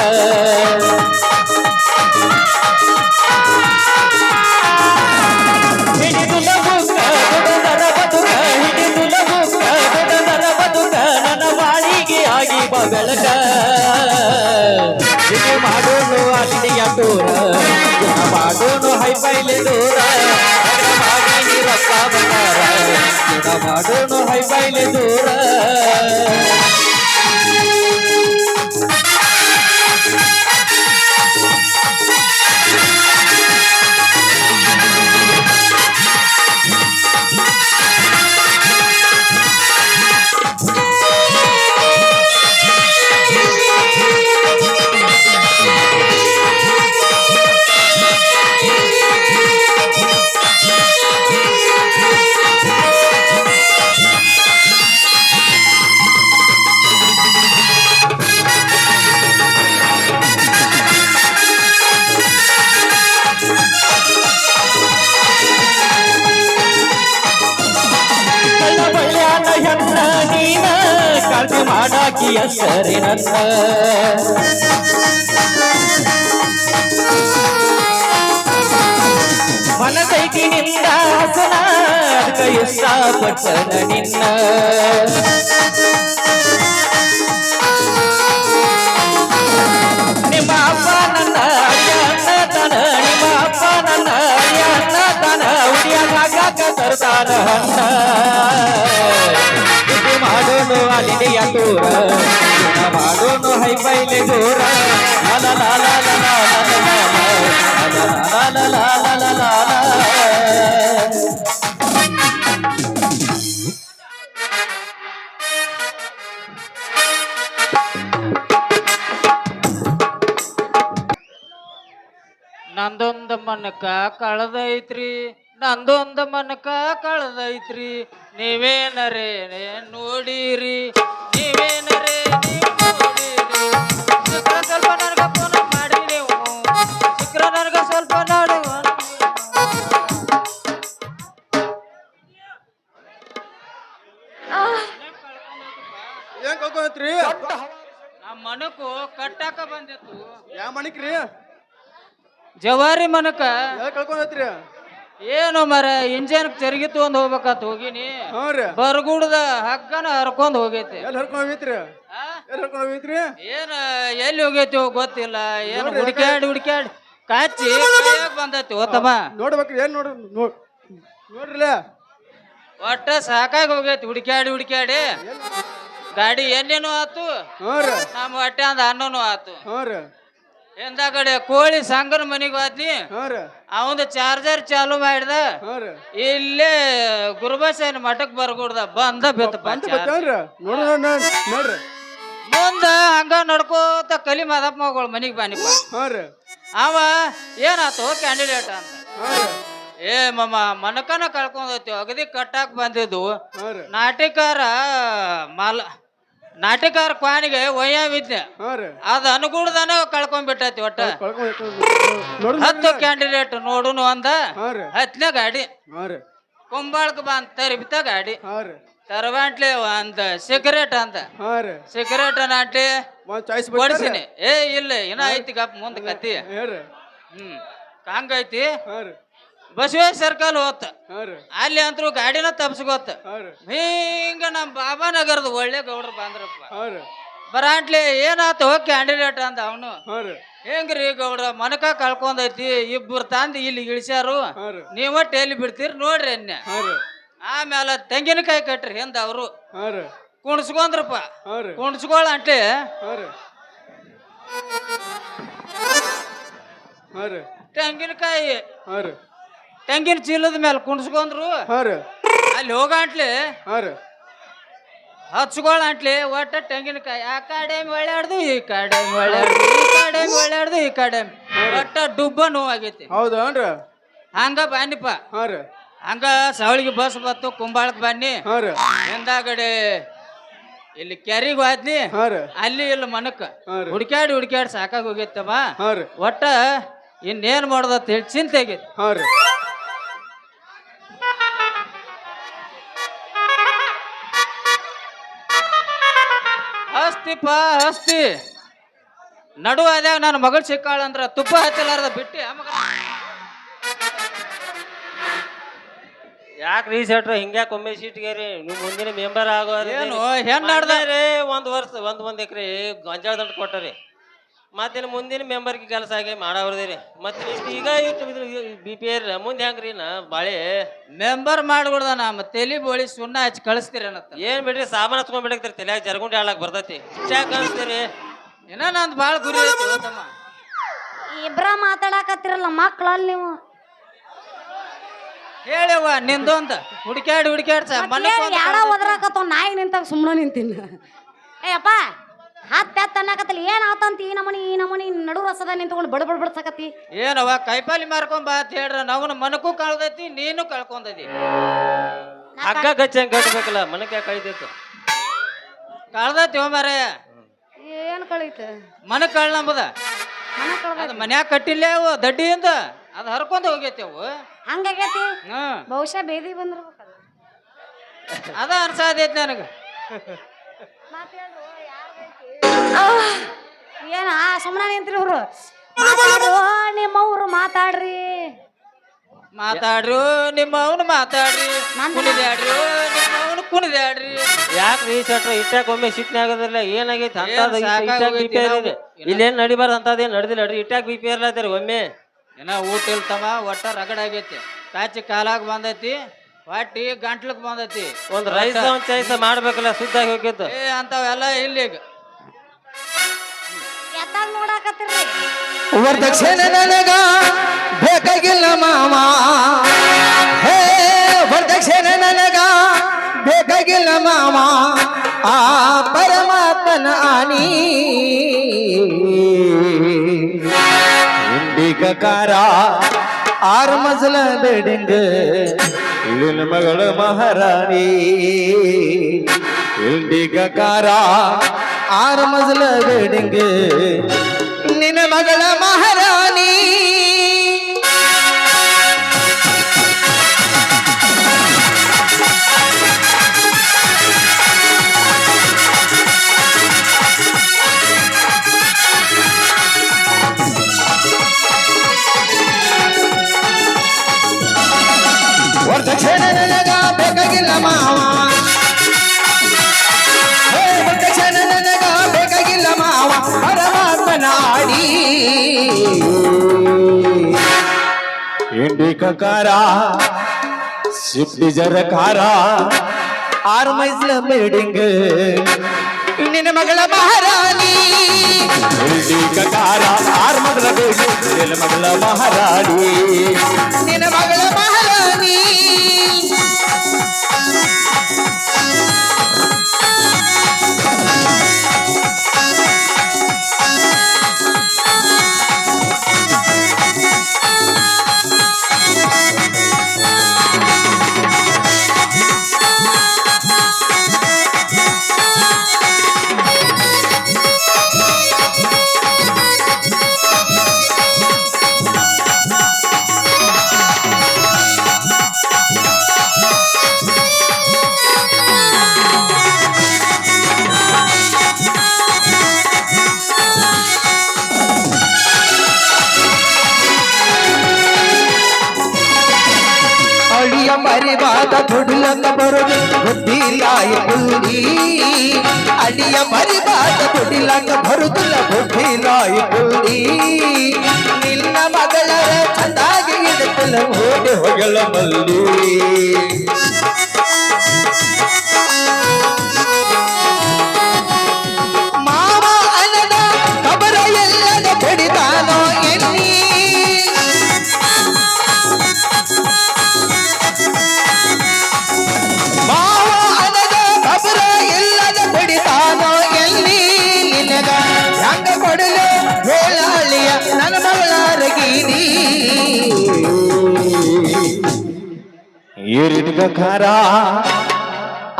ಹಿಡಿದು ಲಬುಕ ದೊಡ್ಡದರ ಬದುಕ ಹಿಡಿದು ಲಬುಕ ದೊಡ್ಡದರ ಬದುಕ ನನ್ನ ಬಾಳಿಗೆ ಆಗಿ ಬಾ ಬೆಳಕ ಇದು ಮಾಡೋನು ಅಲ್ಲಿಯ ದೂರ ಮಾಡೋನು ಹೈಫೈಲೆ ದೂರ ಮಾಡಿ ರೊಕ್ಕ ಬಂಗಾರ ಮಾಡೋನು ಹೈಫೈಲೆ ದೂರ ಬಳ್ಯಾನ ಹೆಣ್ಣ ನೀನ ಕಾಳಜಿ ಮಾಡಾಕಿ ಸರಿ ನನ್ನ ಮನಸೈತಿನಿಂದ ಹಸನ ಅದಕ್ಕ ಇಷ್ಟಪಟ್ಟನ ನಿನ್ನ ನಿಮ್ಮ ಅಪ್ಪ ನನ್ನ ಅಣ್ಣ ತನ ನಿಮ್ಮ ಅಪ್ಪ ನನ್ನ ಅಣ್ಣ ತನ ಉಡಿಯಾಗ ತರ್ತಾನ ಹಣ್ಣ ಇದು ಮಾಡೋನು ಅಲ್ಲಿಯ ದೂರ ಮಾಡೋನು ಹೈಫೈಲೆ ದೂರ ಲ ಲ ಲ ಲ ಲ ಲ ಲ ಲ ಲ ನಂದೊಂದು ಮನಕ ಕಳೆದೈತ್ರಿ ನಂದೊಂದು ಮನಕ ಕಳೆದೈತ್ರಿ ನೀವೇನರೇ ನೋಡಿರಿ ನೀವೇನರೇ ನೋಡಿರಿ ಶುಕ್ರ ಸ್ವಲ್ಪ ನನಗ ಫೋನ್ ಮಾಡಿ ನೀವು ಶುಕ್ರ ನನಗ ಸ್ವಲ್ಪ ನೋಡುವ ಏನ್ ಕಳ್ಕೊಂಡ್ರಿ ನಮ್ಮ ಮನಕು ಕಟ್ಟಾಕ ಬಂದಿತ್ತು ಯಾವ ಮಣಿಕ್ರಿ ಜವಾರಿ ಮನಕ ಎಲ್ಲಿ ಕಳ್ಕೊಂಡ್ರಿ ಏನು ಮರ ಇಂಜನ್ ಚರ್ಗಿ ತಗೊಂಡ್ ಹೋಗ್ಬೇಕಂತ ಹೋಗಿನಿ ಹ್ಞೂ ರೀ ಬರ್ಗುಡ್ದ ಹಗ್ಗನ ಹರ್ಕೊಂಡ್ ಹೋಗೈತಿ ಎಲ್ಲಿ ಹರ್ಕೊಂಡ್ ಹೋಗಿತ್ರಿ ಎಲ್ಲಿ ಹರ್ಕೊಂಡ್ ಹೋಗಿತ್ರಿ ಏನ ಎಲ್ಲಿ ಹೋಗೈತಿ ಗೊತ್ತಿಲ್ಲ ಏನು ಹುಡ್ಕ್ಯಾಡ್ ಕಾಚಿ ಕೈಯಾಗ್ ಬಂದೈತಿ ಓತಮ್ಮ ನೋಡ್ಬೇಕ್ರಿ ಏನ್ ನೋಡ್ರಿಲ್ಲ ಒಟ್ಟ ಸಾಕಾಗಿ ಹೋಗೈತಿ ಹುಡ್ಕ್ಯಾಡಿ ಗಾಡಿ ಎಣ್ಣೆನೂ ಆತು ಹ್ಞೂ ರೀ ನಮ್ಮ ಹೊಟ್ಟೆ ಅಂದ ಅನ್ನನೂ ಆತು ಹ್ಞೂ ರೀ ಹಿಂದಾಗಡೆ ಕೋಳಿ ಸಂಗನ ಮನಿಗೆ ಹೋದ್ನಿ ಹ್ಞೂ ರೀ ಅವಂದು ಚಾರ್ಜರ್ ಚಾಲು ಮಾಡಿದ ಹ್ಞೂ ರೀ ಇಲ್ಲೇ ಗುರುಬಸೇನ ಮಠಕ್ ಬರ್ಗುಡ್ದ ಬಂದ ಬಿತ್ತಪ್ಪ ಬಂತ ಬರ್ತೇವ್ರಿ ನೋಡ್ರಿ ಮುಂದ ಹಂಗ ನಡ್ಕೋತ ಕಲಿ ಮಾದಪ್ಪ ಮಗಳು ಮನಿಗೆ ಬಾನಿಪ್ಪ ಹ್ಞೂ ರೀ ಅವ ಏನಾತು ಕ್ಯಾಂಡಿಡೇಟ್ ಅಂತ ಹ್ಞೂ ರೀ ಏ ಮಮ್ಮ ಮನಕನ ಕಳ್ಕೊಂಡೈತಿ ಅಗದಿ ಕಟ್ಟಾಕ್ ಬಂದಿದ್ದು ಹ್ಞೂ ರೀ ನಾಟಿಕಾರ ಕ್ವಾನಿಗೆ ಒಯ್ಯ ವಿದ್ಯೆ ಹ್ಞೂ ರೀ ಅದ ಅನುಗುಣದಾನ ಕಳ್ಕೊಂಡ್ಬಿಟ್ಟೈತಿ ಒಟ್ಟ ನೋಡ್ರಿ 10 ಕ್ಯಾಂಡಿಡೇಟ್ ನೋಡುನು ಅಂದ ಹ್ಞೂ ರೀ 10ನೇ ಗಾಡಿ ಹ್ಞೂ ರೀ ಕುಂಬಾಳಕ್ ಬಂದ ತರಿಬಿತ ಗಾಡಿ ಹ್ಞೂ ರೀ ತರವಾಂಟ್ಲೆ ಅಂತ ಸಿಗರೇಟ್ ಅಂತ ಹಾ ರೀ ಸಿಗರೇಟ್ ನಾಟ್ಲಿ ಒಂದ್ ಚಾಯ್ಸ್ ಕೊಡಿಸಿನಿ ಏ ಇಲ್ಲ ಇನ್ನ ಐತಿ ಗಪ್ ಮುಂದ ಕತ್ತಿ ಹೇಳ್ರಿ ಹಂಗೈತಿ ಹಾ ರೀ ಬಸವೇಶ್ ಸರ್ಕಲ್ ಹೋತ ಹಾ ರೀ ಅಲ್ಲಿ ಅಂತೂ ಗಾಡಿನ ತಪ್ಸ್ಕೋತ ಹಾ ರೀ ಹಿಂಗ ನಮ್ಮ ಬಾಬಾನಗರದ ಒಳ್ಳೆ ಗೌಡ್ರು ಬಂದ್ರಪ್ಪ ಹಾ ರೀ ಬರಾಟ್ಲಿ ಏನಾತ ಹೋಗಿ ಕ್ಯಾಂಡಿಡೇಟ್ ಅಂದ ಅವನು ಹಾ ರೀ ಹೆಂಗ್ರಿ ಗೌಡ್ರ ಮನಕ ಕಳ್ಕೊಂಡೈತಿ ಇಬ್ಬರು ತಂದು ಇಲ್ಲಿ ಇಳಿಸ್ಯಾರು ಹಾ ರೀ ನೀವ ಟೇಲಿ ಬಿಡ್ತೀರಿ ನೋಡ್ರಿ ಅನ್ಯ ಹಾ ರೀ ಆಮೇಲೆ ತೆಂಗಿನಕಾಯಿ ಕಟ್ರಿ ಹಿಂದ ಅವರು ಹಾ ರೀ ಕುಣಿಸ್ಕೊಂಡ್ರಪ್ಪ ಹಾ ರೀ ಕುಣಿಸ್ಕೊಳ ಅಂಟ್ಲಿ ಹಾ ರೀ ಹಾ ರೀ ತೆಂಗಿನಕಾಯಿ ಹಾ ರೀ ತೆಂಗಿನ ಚೀಲದ ಮೇಲೆ ಕುಣಿಸ್ಕೊಂಡ್ರು ಹಾ ರೀ ಅಲ್ಲಿ ಹೋಗಂಟ್ಲಿ ಹಾ ರೀ ಹಚ್ಕೊಳ ಅಂಟ್ಲಿ ಒಟ್ಟ ತೆಂಗಿನಕಾಯಿ ಆ ಕಡೆ ಒಳ್ಳೆಡ್ದು ಈ ಕಡೆ ಒಳ್ಳೆಡ್ದು ಈ ಕಡೆ ಒಳ್ಳೆಡ್ದು ಈ ಕಡೆ ಒಟ್ಟ ಡುಬ್ಬ ನೋವಾಗೈತಿ ಹೌದನ್ರಿ ಹಂಗ ಬನ್ನಿಪ್ಪ ಹಾ ರೀ ಹಂಗ ಸವಳಿಗೆ ಬಸ್ ಬತ್ತು ಕುಂಬಾಳಕ್ ಬನ್ನಿ ಹಾ ರೀ ಹಿಂದಾಗಡೆ ಇಲ್ಲಿ ಕೆರಿಗ್ ಹೋದ್ನಿ ಹಾ ರೀ ಅಲ್ಲಿ ಇಲ್ಲಿ ಮನಕ್ ಹಾ ರೀ ಹುಡ್ಕ್ಯಾಡಿ ಸಾಕಾಗಿ ಹೋಗೈತಮ್ಮ ಹಾ ರೀ ಒಟ್ಟ ಇನ್ನೇನ್ ಮಾಡೋದ ಅಂತ ಹೇಳಿ ಚಿಂತೆ ಆಗೈತಿ ಹಾ ರೀ ಹಸ್ತಿಪ್ಪ ಹಸ್ತಿ ನಡು ಅದ್ಯಾಗ ನನ್ನ ಮಗಳು ಸಿಕ್ಕಾಳ ಅಂದ್ರ ತುಪ್ಪ ಹಚ್ಚಲಾರ್ದ ಬಿಟ್ಟಿ ಯಾಕ್ರಿ ಶೆಟ್ರ ಹಿಂಗ್ಯಾಕೆ ಒಮ್ಮೆ ಸೀಟ್ಗೆ ನೀವು ಮುಂದಿನ ಮೆಂಬರ್ ಆಗೋರಿ ಏನು ಹೆಣ್ಣಾಡ್ದ ಒಂದ್ ವರ್ಷ ಒಂದ್ ಎಕರೆ ಗೊಂಜಾಳ ದಂಡ ಕೊಟ್ಟರಿ ಮತ್ತೇನು ಮುಂದಿನ ಮೆಂಬರ್ಗೆ ಕೆಲಸ ಆಗಿ ಮಾಡವ್ರದಿರಿ ಮತ್ತೆ ಈಗ ಇಟ್ಟು ಬಿ ಪಿ ಆರ್ ಮುಂದೆ ಹೆಂಗ್ರಿ ನಾ ಬಾಳೆ ಮೆಂಬರ್ ಮಾಡ್ಬಿಡ್ದ ನಮ್ಮ ತಲಿ ಬೋಳಿ ಸುಣ್ಣ ಹಚ್ಚಿ ಕಳಿಸ್ತೀರೇನತ್ತ ಏನ್ ಬಿಡ್ರಿ ಸಾಮಾನು ಹಚ್ಕೊಂಡ್ ಬಿಡಕ್ತಿರಿ ತಲೆಯಾಗ ಜರ್ಗುಂಡಿ ಆಳಕ್ ಬರ್ತೈತಿ ಯಾಕೆ ಅನ್ಸ್ತೀರಿ ಏನ ನಂದು ಭಾಳ ಗುರಿ ಐತಿ ತಮ್ಮ ಇಬ್ರ ಮಾತಾಡಕತ್ತಿರಲ್ಲ ಮಕ್ಳಲ್ಲಿ ನೀವು ಹೇಳಿವ ನಿಂದು ಅಂತ ಹುಡುಕ್ಯಾಡಿ ಯಾಡ ಒದರಾಕತ್ತವ ನಾಯಿ ನಿಂತಾಗ ಸುಮ್ಮನೆ ನಿಂತೀನಿ ಏಯಪ್ಪ ಹತ್ತ ಅನ್ನಕತ್ತಲ್ಲ ಏನ್ ಆತಂತ ಈ ನಮನಿ ನಡು ರಸದ ನಿಂತ್ಕೊಂಡು ಬಡಬಡ್ಸಕತ್ತಿ ಏನವ ಕೈಪಾಲಿ ಮಾರ್ಕೊಂಡ್ ಬಾ ಅಂತ ಹೇಳ್ರ ನಾವು ಮನಕ್ಕೂ ಕಳ್ದೈತಿ ನೀನು ಕಳ್ಕೊಂಡೈತಿ ಹಗ್ಗ ಗಚ್ಚ ಕಟ್ಬೇಕಲ್ಲ ಮನಕ್ಕೆ ಕಳಿತೈತಿ ಕಳ್ದೈತಿ ಮಾರಯ್ಯ ಏನ್ ಕಳೀತ ಮನ ಕಳ್ನಂಬದ ಮನ ಕಳ್ದ ಅದು ಮನ್ಯಾಗ ಕಟ್ಟಿಲ್ಲ ಅವು ದಡ್ಡಿಯಿಂದ ಅದು ಹರ್ಕೊಂಡ್ ಹೋಗೈತಿ ಅವು ಹಂಗಾಗೈತಿ ಹ್ಮ್ ಬಹುಶಃ ಬೇದಿ ಬಂದಿರ್ಬೇಕದ ಅದ ಅನ್ಸಾದೈತಿ ನನಗ ಏನ ಸುಮ್ಮನೆ ನಿಂತ್ರಿ ಇವ್ರು ಮಾತಾಡು ನಿಮ್ಮವ್ರು ಮಾತಾಡ್ರಿ ಮಾತಾಡ್ರು ನಿಮ್ಮ ಅವನು ಮಾತಾಡ್ರಿ ಕುಣಿದ್ಯಾಡ್ರಿ ನಿಮ್ಮ ಅವನು ಕುಣಿದ್ಯಾಡ್ರಿ ಯಾಕ್ರಿ ಶೆಟ್ರ ಇಟ್ಟಾಕ ಒಮ್ಮೆ ಸಿಟ್ನೆ ಆಗೋದಿಲ್ಲ ಏನಾಗೈತಿ ಅಂತದ ಸಾಕಾಗೋಗೈತಿ ಇಲ್ಲೇನ್ ನಡಿಬಾರ್ದು ಅಂತದೇನ್ ನಡ್ದಿಲ್ಲ ನಡ್ರಿ ಇಟ್ಟಾಕ ಬಿ ಪಿ ಇರ್ಲಾತಾರಿ ಒಮ್ಮೆ ಏನ ಊಟ ಇಲ್ತಮ್ಮ ಒಟ್ಟ ರಗಡ ಆಗೈತಿ ಕಾಚಿ ಕಾಲಾಗ ಬಂದೈತಿ ಹೊಟ್ಟಿ ಗಂಟ್ಲಕ್ ಬಂದೈತಿ ಒಂದ್ ರೈಸ್ ಒಂದ್ ಚೈಸ ಮಾಡ್ಬೇಕಲ್ಲ ಸುದ್ದಾಗಿ ಹೋಗಿತ್ತು ಏ ಅಂತವೆಲ್ಲ ಇಲ್ಲಿಗ ಎತ್ತಾಗ ನೋಡಾಕತ್ತಿರ್ರಿ ವರದಕ್ಷಿಣೆ ನನಗ ಬೇಕಾಗಿಲ್ಲ ಮಾಮ ಹೇ ವರದಕ್ಷಿಣೆ ನನಗ ಬೇಕಾಗಿಲ್ಲ ಮಾಮ ಆ ಪರಮಾತ್ಮನ ಆನಿ ಇಂಡಿಕಕಾರ 6 ಮಜಲ ಬಿಲ್ಡಿಂಗ್ ಇಲ್ಲಿನ ಮಗಳ ಮಹಾರಾಣಿ ಇಂಡಿಕಕಾರ 6 ಮಜಲ ಬಿಲ್ಡಿಂಗ್ ನಿನ್ನ ಮಗಳ ಮಹಾರಾಣಿ ವರದಕ್ಷಿಣೆ ನನಗ ಬೇಕಾಗಿಲ್ಲ ಮಾವ ವರದಕ್ಷಿಣೆ ನನಗ ಬೇಕಾಗಿಲ್ಲ ಮಾವ ಪರಮಾತ್ಮನ ಆಡಿ ಇಂಡಿಕಕಾರ ಸ್ವಿಫ್ಟ್ ಡಿಸೈರ್ ಕಾರ 6 ಮೈಸ್ಲ ಬಿಲ್ಡಿಂಗ್ ನಿನ್ನ ಮಗಳ ಮಹಾರಾಣಿ ಇಂಡಿಕಕಾರ 6 ಮಗಳ ಬಿಲ್ಡಿಂಗ್ ನಿನ್ನ ಮಗಳ ಮಹಾರಾಣಿ ನಿನ್ನ ಮಗಳ ಮಹಾರಾಣಿ ಬುಡಿಲಾಕ ಬರುದು ಬುದ್ಧಿಲ್ಲ ಇಬ್ಬುಡಿ ಅಡಿಯ ಮರಿಬಾದ ಬುಡಿಲಾಕ ಬರುದಿಲ್ಲ ಬುದ್ಧಿಲ್ಲ ಇಬ್ಬುಡಿ ನಿನ್ನ ಮಗಳ ಚಂದಾಗಿ ಇಡುತ್ತಿಲ್ಲ ಓಡಿ ಹೊಗಳ ಮಲ್ಲಿ ಮಾವ ಅನದ ಕಬರ ಎಲ್ಲದ ಬಡಿದಾನೋ ಎಲ್ಲಿ ಮಾವ ಅನದ ಕಬರ ಎಲ್ಲದ ಬಡಿದಾನೋ ಎಲ್ಲಿ ನಿನಗ ಹಂಗ ಕೊಡಲು ಹೇಳಲಿಯ ನನ್ನ ಮಗಳಾರಗೀನಿ ಈರಿಟ್ಗ ಖಾರ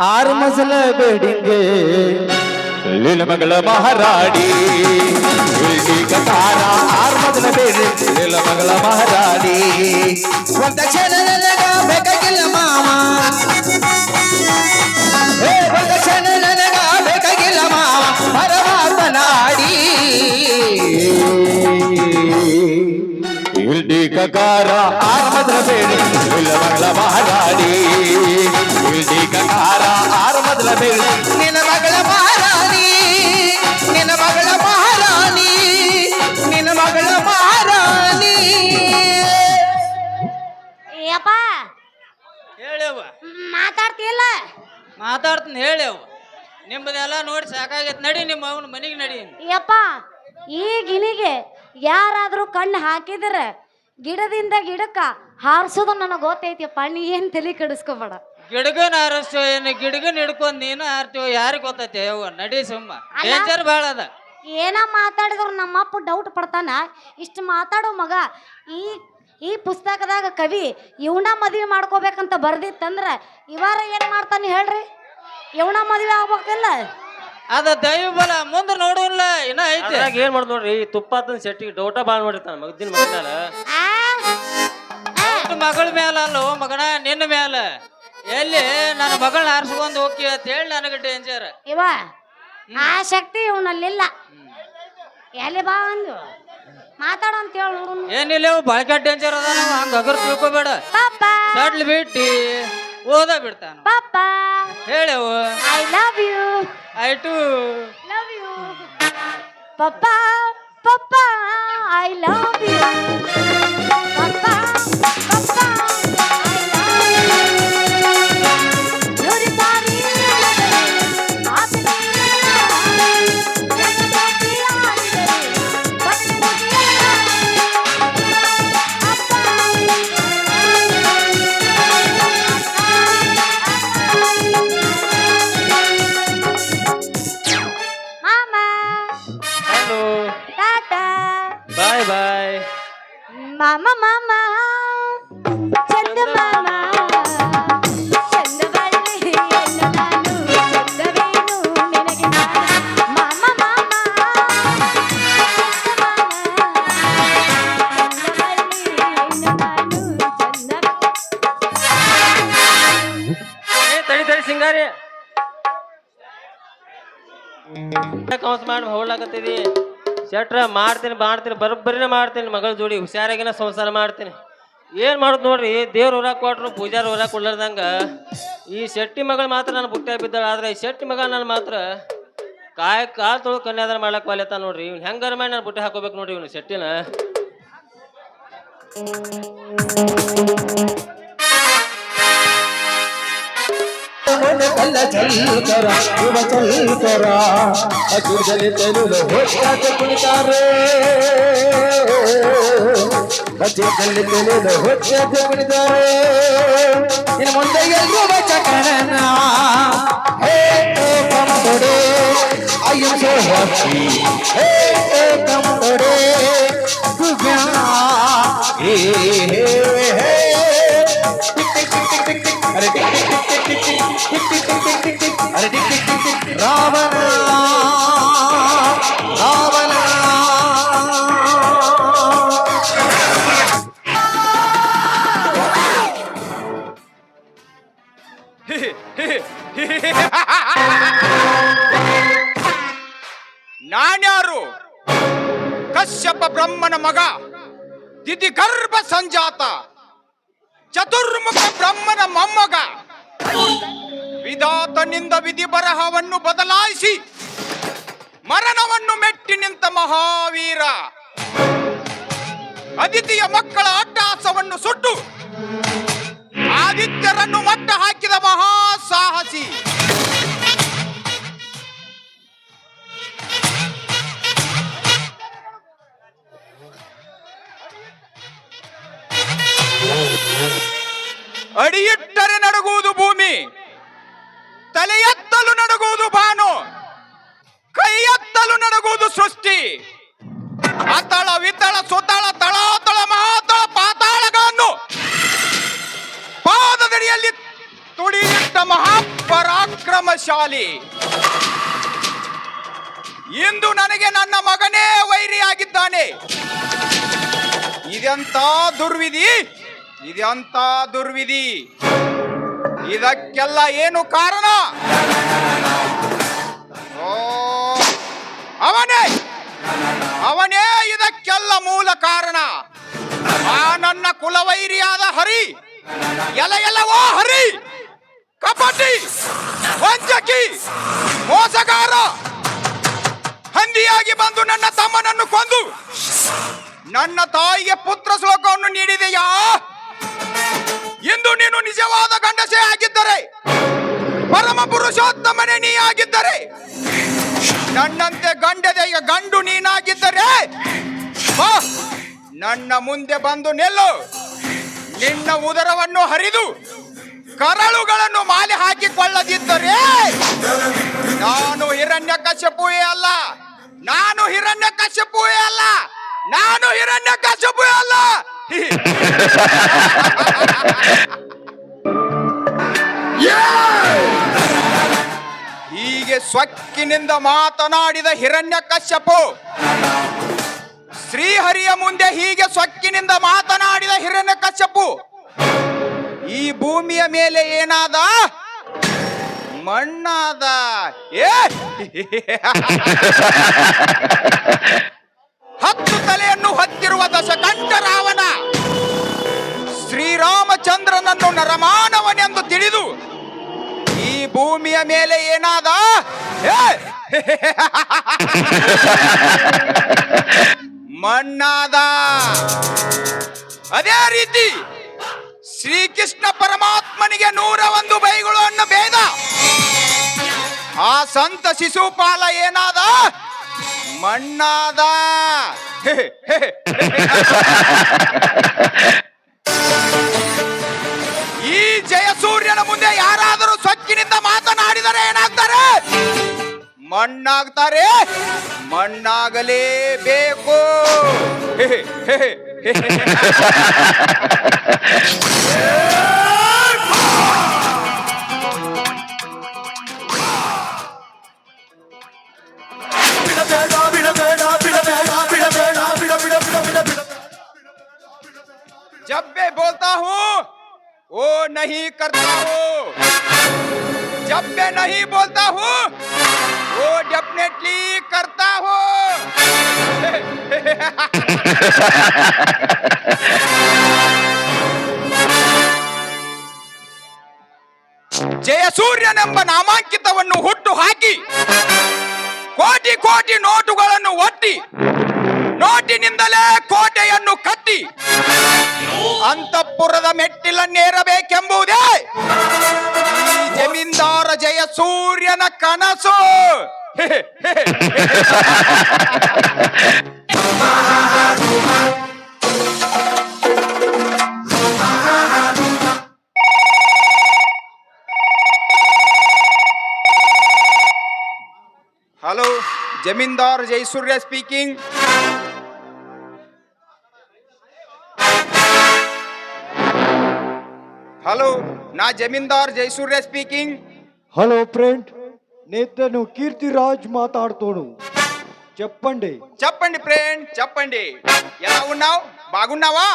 6 ಮಜಲ ಬೇಡಿಂಗೆ ಲೀಲ ಮಗಳ ಮಹಾರಾಡಿ ಈರಿಟ್ಗ ಖಾರ 6 ಮಜಲ ಬೇಡಿ ಲೀಲ ಮಗಳ ಮಹಾರಾಡಿ ಒಂದ ಕ್ಷಣ ನನಗ ಬೇಕಾಗಿಲ್ಲ ಮಾಮ ಒಂದ ಕ್ಷಣ ನನಗ ಬೇಕಾಗಿಲ್ಲ ಮಾಮ ಪರಮಾತ್ಮನಾಡಿ ಇಲ್ಡಿ ಕಕಾರ 6 ಮಜಲ ಬೇಡಿ ಲೀಲ ಮಗಳ ಮಹಾರಾಡಿ ಇಲ್ಡಿ ಕಕಾರ 6 ಮಜಲ ಬೇಡಿ ನಿನ್ನ ಮಗಳ ಮಹಾರಾಣಿ ನಿನ್ನ ಮಗಳ ಮಹಾರಾಣಿ ನಿನ್ನ ಮಗಳ ಮಹಾರಾಣಿ ಯಪ್ಪ ಹೇಳವ್ವ ಮಾತಾಡ್ತಿಲ್ಲ ಮಾತಾಡ್ತೀನಿ ಹೇಳವ್ವ ನಿಮ್ಮದೆಲ್ಲ ನೋಡಿ ಸಾಕಾಗೈತೆ ನಡಿ ನಿಮ್ಮ ಅವನ ಮನೆಗೆ ನಡಿ ಯಪ್ಪ ಈ ಗಿಣಿಗೆ ಯಾರಾದ್ರೂ ಕಣ್ಣು ಹಾಕಿದ್ರೆ ಗಿಡದಿಂದ ಗಿಡಕ್ಕ ಹಾರಿಸೋದು ನನಗೆ ಗೊತ್ತೈತಿಯಪ್ಪ ನೀ ಏನ್ ತಲೆ ಕೆಡಿಸ್ಕೋಬೇಡ ಗಿಡಗನ್ ಹಾರಿಸ್ತೇವ ಏನು ಗಿಡಗನ್ ಹಿಡ್ಕೊಂಡ್ ನೀನು ಹಾರ್ತೀವ ಯಾರಿಗೆ ಗೊತ್ತೈತೆ ಯವ್ವ ನಡಿ ಸುಮ್ಮ ಡೇಂಜರ್ ಭಾಳ ಅದ ಏನ ಮಾತಾಡಿದ್ರು ನಮ್ಮಪ್ಪ ಡೌಟ್ ಪಡ್ತಾನ ಇಷ್ಟು ಮಾತಾಡೋ ಮಗ ಈ ಪುಸ್ತಕದಾಗ ಕವಿ ಇವನ ಮದುವೆ ಮಾಡ್ಕೋಬೇಕಂತ ಬರ್ದಿತ್ತಂದ್ರ ಇವಾರ ಏನ್ ಮಾಡ್ತಾನೆ ಹೇಳ್ರಿ ಇವನ ಮದುವೆ ಆಗ್ಬೇಕಲ್ಲ ಅದ ದೈವ ಬಲ ಮುಂದೆ ನೋಡೋಲ್ಲ ಇನ್ನ ಐತೆ ಅದ್ರಾಗ ಏನ್ ಮಾಡ್ದು ನೋಡ್ರಿ ಈ ತುಪ್ಪ ತನ್ ಸೆಟ್ಟಿಗೆ ಡೌಟ ಬಾಳ್ ಮಾಡಿರ್ತಾನ ಮಗದಿನ ಮಗನಾಲ ಮಗಳ ಮ್ಯಾಲ ಅಲ್ಲೋ ಮಗನ ನಿನ್ನ ಮ್ಯಾಲ ಎಲ್ಲಿ ನನ್ನ ಮಗಳನ್ನ ಹಾರಿಸ್ಕೊಂಡು ಹೋಗಿ ಅಂತ ಹೇಳಿ ನನಗೆ ಡೇಂಜರ್ ಇವ ಆ ಶಕ್ತಿ ಇವನಲ್ಲಿಲ್ಲ ಎಲ್ಲಿ ಬಾ ಅಂದು ಮಾತಾಡೋ ಅಂತ ಹೇಳಿ ನೋಡು ಏನಿಲ್ಲ ಬಾಳ್ಕ ಡೇಂಜರ್ ಅದ ನಾವು ಹಂಗ ಅಗರ್ ತಿಳ್ಕೊಬೇಡ ಪಾಪ ಸಡ್ಲ್ ಬಿಟ್ಟಿ ಓದ ಬಿಡ್ತಾನ ಪಾಪ ಹೇಳವು I love you I too love you ಪಾಪ ಪಾಪ ಐ ಲವ್ ಯು ಪಾಪ ಪಾಪ ಹಲೋ ಟಾಟಾ ಬಾಯ್ ಬಾಯ್ ಮಾಮ ಮಾಮ ಚಂದ ಮಾಮ ಚಂದವಳ್ಳಿ ಎನ್ನು ನಾನು ಚಂದವೇನು ನಿನಗೆ ನಾನು ಮಾಮ ಮಾಮ ಚಂದ ಮಾಮ ಚಂದವಳ್ಳಿ ಎನ್ನು ನಾನು ಚಂದ ತಡಿ ಸಿಂಗಾರಿ ಕೌನ್ಸ್ ಮಾಡಿ ಹೋಗ್ಲಾಕತ್ತಿದಿ ಶೆಟ್ರ ಮಾಡ್ತೀನಿ ಬರೋಬ್ಬರಿನೇ ಮಾಡ್ತೀನಿ ಮಗಳ ಜೋಡಿ ಹುಷಾರಾಗಿನ ಸಂಸಾರ ಮಾಡ್ತೀನಿ ಏನು ಮಾಡೋದು ನೋಡ್ರಿ ದೇವ್ರ ಹೊರಗೆ ಕೊಟ್ರು ಪೂಜಾರ ಹೊರಗೆ ಕೊಡ್ಲಾರ್ದಂಗ ಈ ಶೆಟ್ಟಿ ಮಗಳು ಮಾತ್ರ ನಾನು ಬುಟ್ಟ ಬಿದ್ದಾಳ ಆದ್ರೆ ಈ ಶೆಟ್ಟಿ ಮಗ ನಾನು ಮಾತ್ರ ಕಾಲು ತೊಳು ಕನ್ಯಾದಾನ ಮಾಡ್ಲಕ್ಕೆ ವಾಲೆತ್ತ ನೋಡ್ರಿ ಇವ್ನು ಹೆಂಗಾರ ಮಾಡಿ ನಾನು ಬುಟ್ಟಿ ಹಾಕೋಬೇಕು ನೋಡ್ರಿ ಇವ್ನು ಶೆಟ್ಟಿನ ಕಲ್ಲ ಚಲ್ಕರ ಯುವ ಚಲ್ಕರ ಅಜುಜಲಿ ತೆಲುಲು ಹೊಚ್ಚಾಟ ಕುಣಿತಾರೆ ಅಜುಜಲಿ ತೆಲುಲು ಹೊಚ್ಚಾಟ ಕುಣಿತಾರೆ ಇನ್ನು ಮುಂದೆ ಎಲ್ಲರೂ ಬಚಕರನ ಹೇ ಕಮ್ ತೊಡೆ I am so happy hey come ತೊಡೆ ಗುಬ್ಯಾ ಹೇ ಹೇ ಹೇ अरे टिक टिक टिक टिक टिक टिक टिक टिक टिक टिक अरे टिक टिक टिक टिक टिक रावण रावण ನಾನ್ಯಾರು ಕಶ್ಯಪ ಬ್ರಹ್ಮನ ಮಗ ದಿತಿ ಗರ್ಭ ಸಂಜಾತ ಚತುರ್ಮುಖ ಬ್ರಹ್ಮನ ಮೊಮ್ಮಗ ವಿಧಾತನಿಂದ ವಿಧಿ ಬರಹವನ್ನು ಬದಲಾಯಿಸಿ ಮರಣವನ್ನು ಮೆಟ್ಟಿ ನಿಂತ ಮಹಾವೀರ, ಅದಿತಿಯ ಮಕ್ಕಳ ಅಟ್ಟಹಾಸವನ್ನು ಸುಟ್ಟು ಆದಿತ್ಯರನ್ನು ಮಟ್ಟ ಹಾಕಿದ ಮಹಾಸಾಹಸಿ, ಅಡಿಯಿಟ್ಟರೆ ನಡುಗುವುದು ಭೂಮಿ, ತಲೆ ಎತ್ತಲು ನಡುಗುವುದು ಭಾನು, ಕೈ ಎತ್ತಲು ನಡುಗುವುದು ಸೃಷ್ಟಿ. ಅತಳ ವಿತಳ ಸುತಳ ತಳಾತಳ ಮಹಾತಳ ಪಾತಾಳಗಳನ್ನು ಪಾದದಡಿಯಲ್ಲಿ ತುಡಿಯಿಟ್ಟ ಮಹಾಪರಾಕ್ರಮಶಾಲಿ. ಇಂದು ನನಗೆ ನನ್ನ ಮಗನೇ ವೈರಿಯಾಗಿದ್ದಾನೆ. ಇದೆಂತ ದುರ್ವಿಧಿ, ಇದೆಂತ ದುರ್ವಿಧಿ. ಇದಕ್ಕೆಲ್ಲ ಏನು ಕಾರಣ? ಓ, ಅವನೇ ಅವನೇ ಇದಕ್ಕೆಲ್ಲ ಮೂಲ ಕಾರಣ. ಆ ನನ್ನ ಕುಲವೈರಿಯಾದ ಹರಿ, ಎಲ್ಲವೋ ಹರಿ, ಕಪಟಿ, ವಂಚಕಿ, ಮೋಸಗಾರ, ಹಂದಿಯಾಗಿ ಬಂದು ನನ್ನ ತಮ್ಮನನ್ನು ಕೊಂದು ನನ್ನ ತಾಯಿಗೆ ಪುತ್ರ ಶ್ಲೋಕವನ್ನು ನೀಡಿದೆಯಾ? ಇಂದು ನೀನು ನಿಜವಾದ ಗಂಡಸೇ ಆಗಿದ್ದರೆ, ಪರಮ ಪುರುಷೋತ್ತಮನೇ ನೀ ಆಗಿದ್ದರೆ, ನನ್ನಂತೆ ಗಂಡದೆಯ ಗಂಡು ನೀನಾಗಿದ್ದರೆ ಬಾ, ನನ್ನ ಮುಂದೆ ಬಂದು ನಿಲ್ಲು. ನಿನ್ನ ಉದರವನ್ನು ಹರಿದು ಕರಳುಗಳನ್ನು ಮಾಲೆ ಹಾಕಿಕೊಳ್ಳದಿದ್ದರೆ ನಾನು ಹಿರಣ್ಯಕಶ್ಯಪುವೇ ಅಲ್ಲ, ನಾನು ಹಿರಣ್ಯಕಶ್ಯಪುವೇ ಅಲ್ಲ, ನಾನು ಹಿರಣ್ಯಕಶ್ಯಪುವೇ ಅಲ್ಲ. ಹೀಗೆ ಸೊಕ್ಕಿನಿಂದ ಮಾತನಾಡಿದ ಹಿರಣ್ಯಕಶ್ಯಪು ಶ್ರೀಹರಿಯ ಮುಂದೆ ಹೀಗೆ ಸೊಕ್ಕಿನಿಂದ ಮಾತನಾಡಿದ ಹಿರಣ್ಯಕಶ್ಯಪು ಈ ಭೂಮಿಯ ಮೇಲೆ ಏನಾದ? ಮಣ್ಣಾದ. ಹತ್ತು ತಲೆಯನ್ನು ಹೊತ್ತಿರುವ ದಶಕಂಠ ರಾವಣ ಶ್ರೀರಾಮಚಂದ್ರನನ್ನು ನರಮಾನವನೆಂದು ತಿಳಿದು ಈ ಭೂಮಿಯ ಮೇಲೆ ಏನಾದ? ಮಣ್ಣಾದ. ಅದೇ ರೀತಿ ಶ್ರೀಕೃಷ್ಣ ಪರಮಾತ್ಮನಿಗೆ 101 ಬೈಗಳು ಅನ್ನೋ ಭೇದ ಆ ಸಂತ ಶಿಶುಪಾಲ ಏನಾದ? ಮಣ್ಣಾದ. ಈ ಜಯಸೂರ್ಯನ ಮುಂದೆ ಯಾರಾದರೂ ಸೊಕ್ಕಿನಿಂದ ಮಾತನಾಡಿದರೆ ಏನಾಗ್ತಾರೆ? ಮಣ್ಣಾಗ್ತಾರೆ, ಮಣ್ಣಾಗಲೇಬೇಕು. जब मैं बोलता हूँ वो नहीं करता हूँ, जब मैं नहीं बोलता हूँ वो डेफिनेटली करता हूँ. ಜಯಸೂರ್ಯನೆಂಬ ನಾಮಾಂಕಿತವನ್ನು ಹುಟ್ಟು ಹಾಕಿ ಕೋಟಿ ಕೋಟಿ ನೋಟುಗಳನ್ನು ಒಟ್ಟಿ ನೋಟಿನಿಂದಲೇ ಕೋಟೆಯನ್ನು ಕಟ್ಟಿ ಅಂತಃಪುರದ ಮೆಟ್ಟಿಲನ್ನೇರಬೇಕೆಂಬುದೇ ಈ ಜಮೀನ್ದಾರ ಜಯಸೂರ್ಯನ ಕನಸು. ಹಲೋ, ಜಮೀನ್ದಾರ್ ಜಯಸೂರ್ಯ ಸ್ಪೀಕಿಂಗ್. హలో, నా జమీందార్ జయసూర్య స్పీకింగ్. హలో ఫ్రెండ్, నేను కీర్తిరాజ్ మాట్లాడుతాను. చెప్పండి. చెప్పండి ఫ్రెండ్, చెప్పండి. ఎలా ఉన్నావు? బాగున్నావా?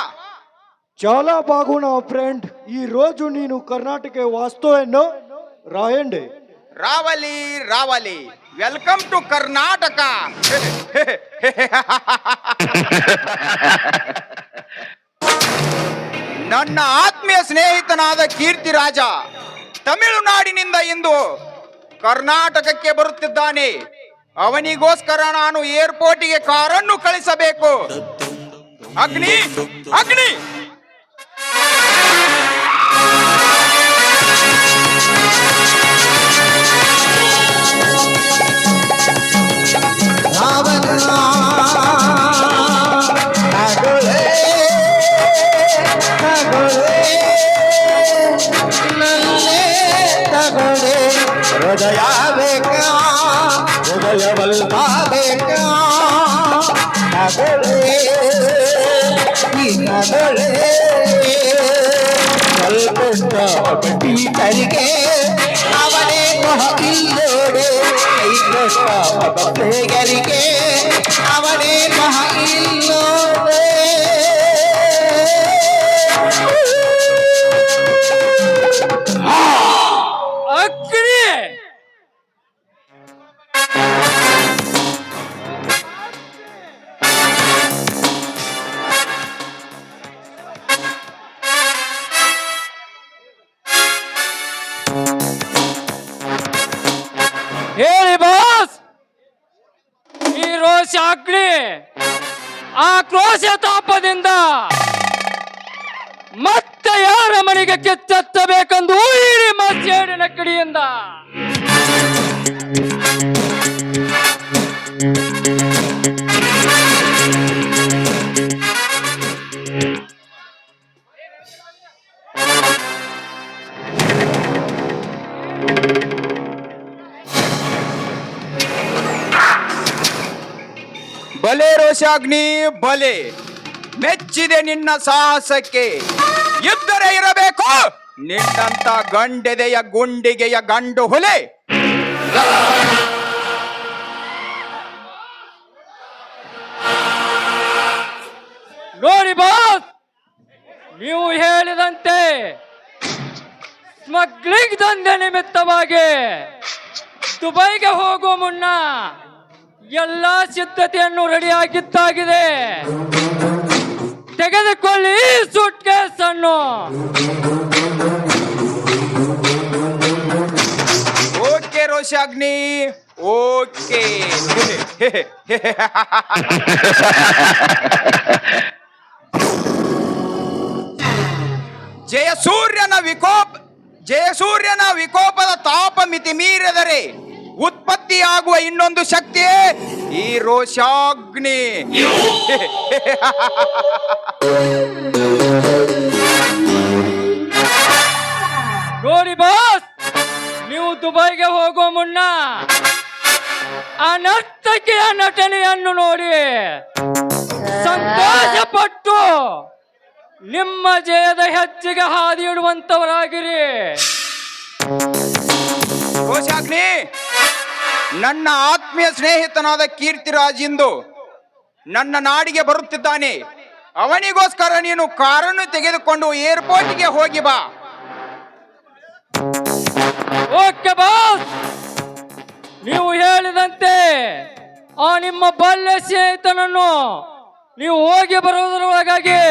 చాలా బాగున్నా ఫ్రెండ్. ఈ రోజు నేను కర్ణాటక వస్తాను, రాయండి. రావాలి రావాలి. Welcome to Karnataka. ನನ್ನ ಆತ್ಮೀಯ ಸ್ನೇಹಿತನಾದ ಕೀರ್ತಿರಾಜ ತಮಿಳುನಾಡಿನಿಂದ ಇಂದು ಕರ್ನಾಟಕಕ್ಕೆ ಬರುತ್ತಿದ್ದಾನೆ. ಅವನಿಗೋಸ್ಕರ ನಾನು ಏರ್ಪೋರ್ಟಿಗೆ ಕಾರನ್ನು ಕಳಿಸಬೇಕು. ಅಗ್ನಿ ಅಗ್ನಿ ಹೃದಯ ಬೇಕಾ ಹೃದಯವಲ್ಪ ಬೇಕಾ ನಗಳೆ ನಗಳೆ ಸ್ವಲ್ಪ ಟೀಚರಿಗೆ ಅವನೇ ಮಹಿಲ್ಲೋಡೆ ಕೈಗರಿಗೆ ಅವನೇ ಮಹಿಲ್ಲೋಡೆ ಅಗ್ನಿ ಹೇಳಿ ಬಾಸ್, ಈ ರೋಷ ಅಗ್ನಿ ಆಕ್ರೋಶ ತಾಪದಿಂದ ಮತ್ತೆ ಯಾರ ಮನೆಗೆ ಕಿಚ್ಚೆತ್ತಬೇಕೆಂದು ಈ ನಿಮ್ಮ ಸೇಡಿನ ಕಿಡಿಯಿಂದ ಬಲೆ ರೋಷಾಗ್ನಿ ಬಲೆ. ಮೆಚ್ಚಿದೆ ನಿನ್ನ ಸಾಹಸಕ್ಕೆ. ಇದ್ದರೆ ಇರಬೇಕು ನಿನ್ನಂತ ಗಂಡೆದೆಯ ಗುಂಡಿಗೆಯ ಗಂಡು ಹುಲಿ. ನೋಡಿ ಬಾಸ್, ನೀವು ಹೇಳಿದಂತೆ ಸ್ಮಗ್ಲಿಂಗ್ ದಂಧೆ ನಿಮಿತ್ತವಾಗಿ ದುಬೈಗೆ ಹೋಗುವ ಮುನ್ನ ಎಲ್ಲ ಸಿದ್ಧತೆಯನ್ನು ರೆಡಿಯಾಗಿದ್ದಾಗಿದೆ. ತೆಗೆದುಕೊಳ್ಳಿ ಸೂಟ್ ಕೇಸ್ ಅನ್ನು. Okay Roshagni, okay. ಜಯಸೂರ್ಯನ ವಿಕೋಪದ ತಾಪ ಮಿತಿ ಮೀರಿದರೆ ಉತ್ಪತ್ತಿಯಾಗುವ ಇನ್ನೊಂದು ಶಕ್ತಿಯೇ ಈ ರೋಷಾಗ್ನಿ. ನೋಡಿ ಬಾಸ್, ನೀವು ದುಬೈಗೆ ಹೋಗುವ ಮುನ್ನ ಆ ನರ್ತಕಿಯ ನಟನೆಯನ್ನು ನೋಡಿ ಸಂತೋಷಪಟ್ಟು ನಿಮ್ಮ ಜಯದ ಹೆಜ್ಜೆಗೆ ಹಾದಿ ಇಡುವಂತವರಾಗಿರಿ. ರೋಷಾಗ್ನಿ, ನನ್ನ ಆತ್ಮೀಯ ಸ್ನೇಹಿತನಾದ ಕೀರ್ತಿರಾಜ್ ಇಂದು ನನ್ನ ನಾಡಿಗೆ ಬರುತ್ತಿದ್ದಾನೆ. ಅವನಿಗೋಸ್ಕರ ನೀನು ಕಾರನ್ನು ತೆಗೆದುಕೊಂಡು ಏರ್ಪೋರ್ಟ್ಗೆ ಹೋಗಿ ಬಾ. ಓಕೆ ಬಾಸ್, ನೀವು ಹೇಳಿದಂತೆ ಆ ನಿಮ್ಮ ಬಾಲ್ಯ ಸ್ನೇಹಿತನನ್ನು ನೀವು ಹೋಗಿ ಬರುವುದರೊಳಗಾಗಿ